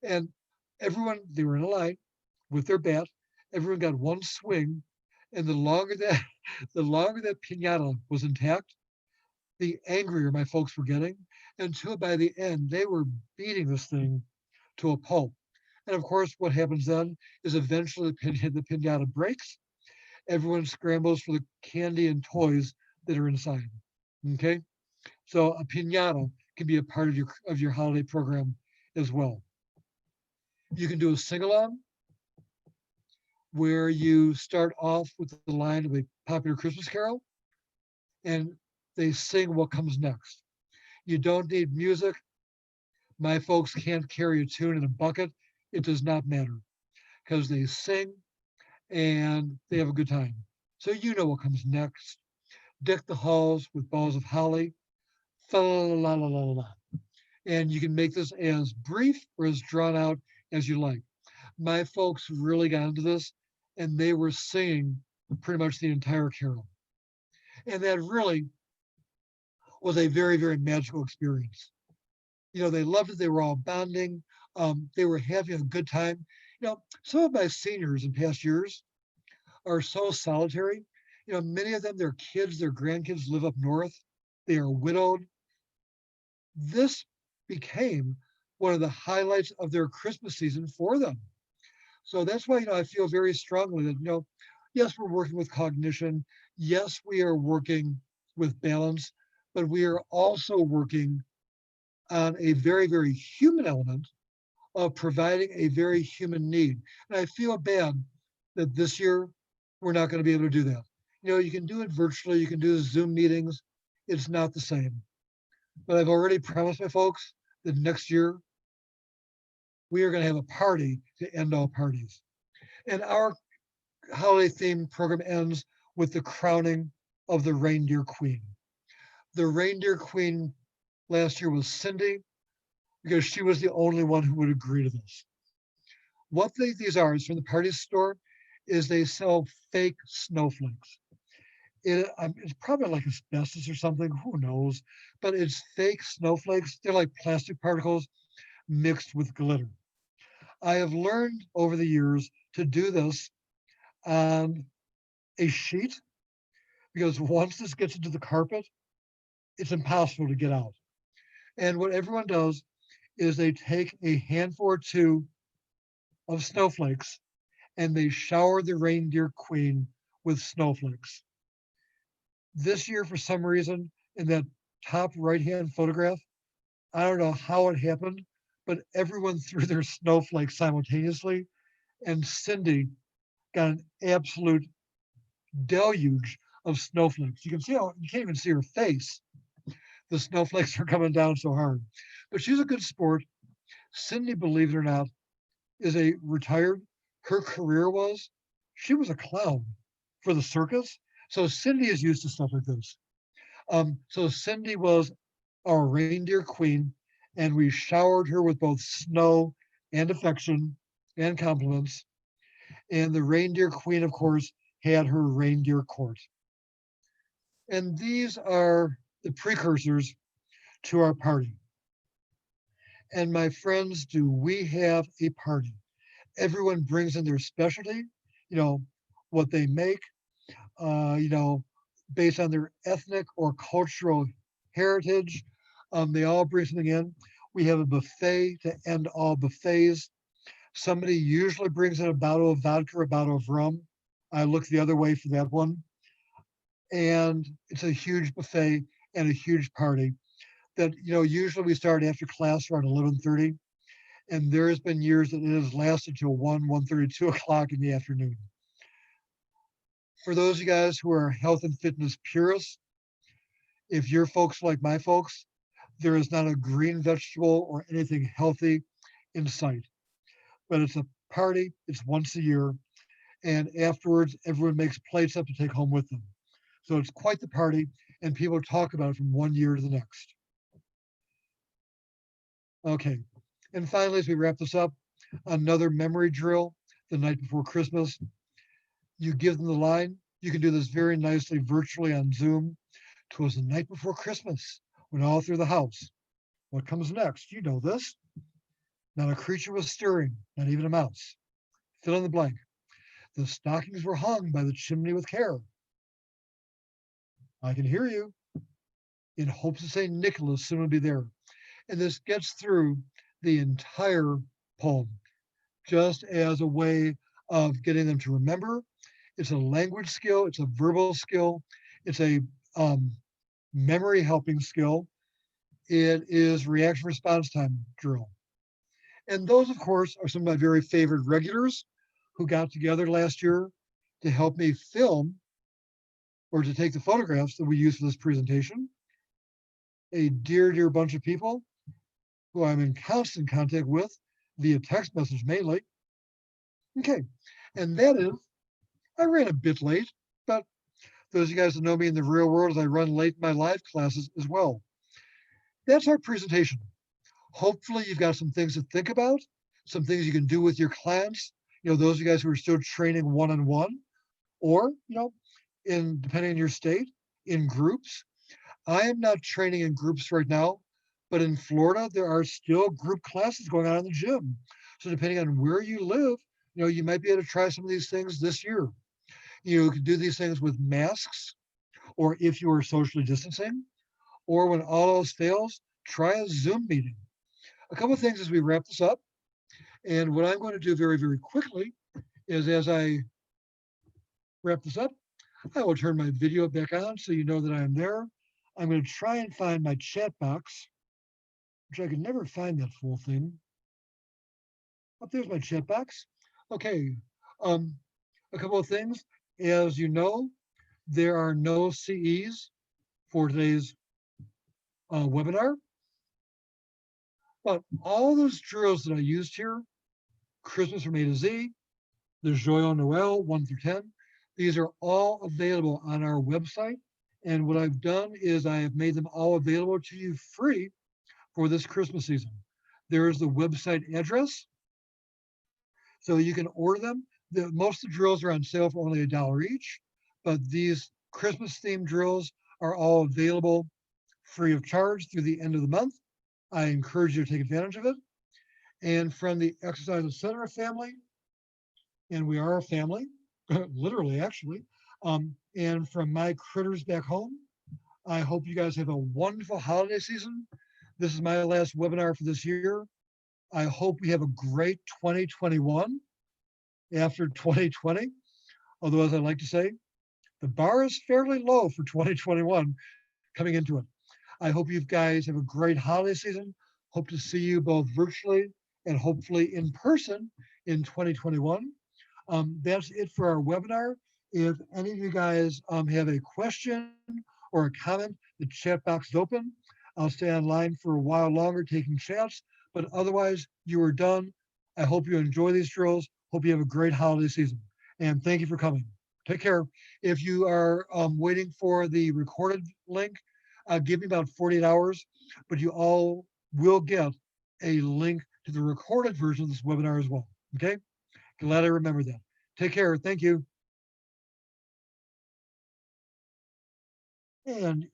And everyone, they were in a line with their bat. Everyone got one swing, and the longer that the longer that piñata was intact, the angrier my folks were getting, until by the end they were beating this thing to a pulp. And of course, what happens then is eventually the piñata breaks. Everyone scrambles for the candy and toys that are inside. Okay, so a piñata can be a part of your holiday program as well. You can do a sing along where you start off with the line of a popular Christmas carol and they sing what comes next. You don't need music. My folks can't carry a tune in a bucket. It does not matter because they sing and they have a good time. So you know what comes next. Deck the halls with balls of holly. Fa la la la la la. And you can make this as brief or as drawn out as you like. My folks really got into this and they were singing pretty much the entire carol. And that really was a very, very magical experience. They loved it. They were all bonding. They were having a good time. Some of my seniors in past years are so solitary. Many of them, their kids, their grandkids live up north. They are widowed. This became one of the highlights of their Christmas season for them. So that's why, I feel very strongly that, yes, we're working with cognition. Yes, we are working with balance, but we are also working on a very, very human element of providing a very human need. And I feel bad that this year we're not going to be able to do that. You can do it virtually, you can do Zoom meetings. It's not the same. But I've already promised my folks that next year we are going to have a party to end all parties. And our holiday theme program ends with the crowning of the Reindeer Queen. The Reindeer Queen last year was Cindy because she was the only one who would agree to this. What these are is from the party store is they sell fake snowflakes. It's probably like asbestos or something, who knows? But it's fake snowflakes. They're like plastic particles mixed with glitter. I have learned over the years to do this on a sheet because once this gets into the carpet, it's impossible to get out. And what everyone does is they take a handful or two of snowflakes and they shower the reindeer queen with snowflakes. This year, for some reason, in that top right-hand photograph, I don't know how it happened, but everyone threw their snowflakes simultaneously, and Cindy got an absolute deluge of snowflakes. You can see how you can't even see her face. The snowflakes are coming down so hard. But she's a good sport. Cindy, believe it or not, is a retired. Her career was she was a clown for the circus. So Cindy is used to stuff like this. So Cindy was our reindeer queen, and we showered her with both snow and affection and compliments. And the reindeer queen, of course, had her reindeer court. And these are the precursors to our party. And my friends, do we have a party? Everyone brings in their specialty, what they make, based on their ethnic or cultural heritage. They all bring something in. We have a buffet to end all buffets. Somebody usually brings in a bottle of vodka or a bottle of rum. I look the other way for that one. And it's a huge buffet and a huge party that, usually we start after class around 11:30. And there has been years that it has lasted till 1:30, 2 o'clock in the afternoon. For those of you guys who are health and fitness purists, if you're folks like my folks, there is not a green vegetable or anything healthy in sight. But it's a party, it's once a year, and afterwards, everyone makes plates up to take home with them. So it's quite the party, and people talk about it from one year to the next. Okay, and finally, as we wrap this up, another memory drill the night before Christmas. You give them the line. You can do this very nicely virtually on Zoom. 'Twas the night before Christmas, when all through the house. What comes next? You know this. Not a creature was stirring, not even a mouse. Fill in the blank. The stockings were hung by the chimney with care. I can hear you, in hopes of St. Nicholas soon will be there. And this gets through the entire poem, just as a way of getting them to remember. It's a language skill, it's a verbal skill, it's a memory helping skill. It is reaction response time drill. And those, of course, are some of my very favorite regulars who got together last year to help me film or to take the photographs that we use for this presentation. A dear, dear bunch of people who I'm in constant contact with via text message mainly. Okay, and that is, I ran a bit late, but those of you guys that know me in the real world, I run late in my live classes as well. That's our presentation. Hopefully you've got some things to think about, some things you can do with your clients, those of you guys who are still training one-on-one, or, depending on your state, in groups. I am not training in groups right now, but in Florida, there are still group classes going on in the gym. So depending on where you live, you might be able to try some of these things this year. You can do these things with masks, or if you are socially distancing, or when all else fails, try a Zoom meeting. A couple of things as we wrap this up. And what I'm going to do very, very quickly is as I wrap this up, I will turn my video back on so you know that I am there. I'm going to try and find my chat box, which I can never find that full thing. Oh, there's my chat box. Okay, a couple of things. As you know, there are no CEs for today's webinar, but all those drills that I used here, Christmas from A to Z, there's Joyeux Noel 1 through 10. These are all available on our website. And what I've done is I have made them all available to you free for this Christmas season. There is the website address, so you can order them. Most of the drills are on sale for only $1 each, but these Christmas themed drills are all available free of charge through the end of the month. I encourage you to take advantage of it. And from the Exercise Etc. family, and we are a family, literally actually, and from my critters back home, I hope you guys have a wonderful holiday season. This is my last webinar for this year. I hope we have a great 2021 after 2020. Although, as I like to say, the bar is fairly low for 2021 coming into it. I hope you guys have a great holiday season. Hope to see you both virtually and hopefully in person in 2021. That's it for our webinar. If any of you guys have a question or a comment, the chat box is open. I'll stay online for a while longer taking chats, but otherwise you are done. I hope you enjoy these drills. Hope you have a great holiday season. And thank you for coming. Take care. If you are waiting for the recorded link, give me about 48 hours, but you all will get a link to the recorded version of this webinar as well. Okay? Glad I remembered that. Take care. Thank you. And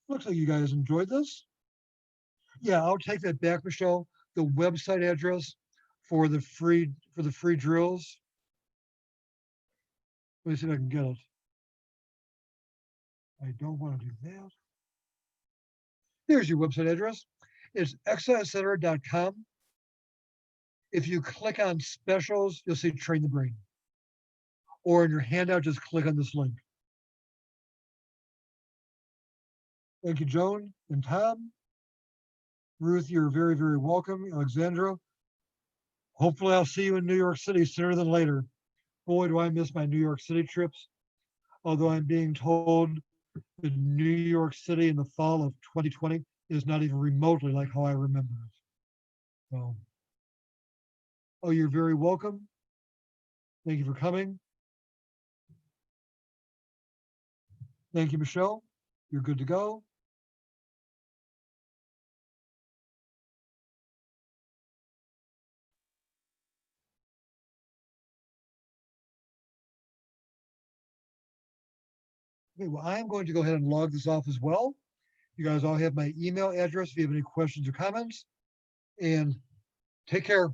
looks like you guys enjoyed this. Yeah, I'll take that back, Michelle. The website address for the free drills. Let me see if I can get it. I don't want to do that. There's your website address. It's exercisecenter.com. If you click on specials, you'll see Train the Brain. Or in your handout, just click on this link. Thank you, Joan and Tom. Ruth, you're very, very welcome. Alexandra, hopefully I'll see you in New York City sooner than later. Boy, do I miss my New York City trips. Although I'm being told that New York City in the fall of 2020 is not even remotely like how I remember it. So Oh, you're very welcome. Thank you for coming. Thank you, Michelle. You're good to go. Okay, well, I am going to go ahead and log this off as well. You guys all have my email address if you have any questions or comments. And take care.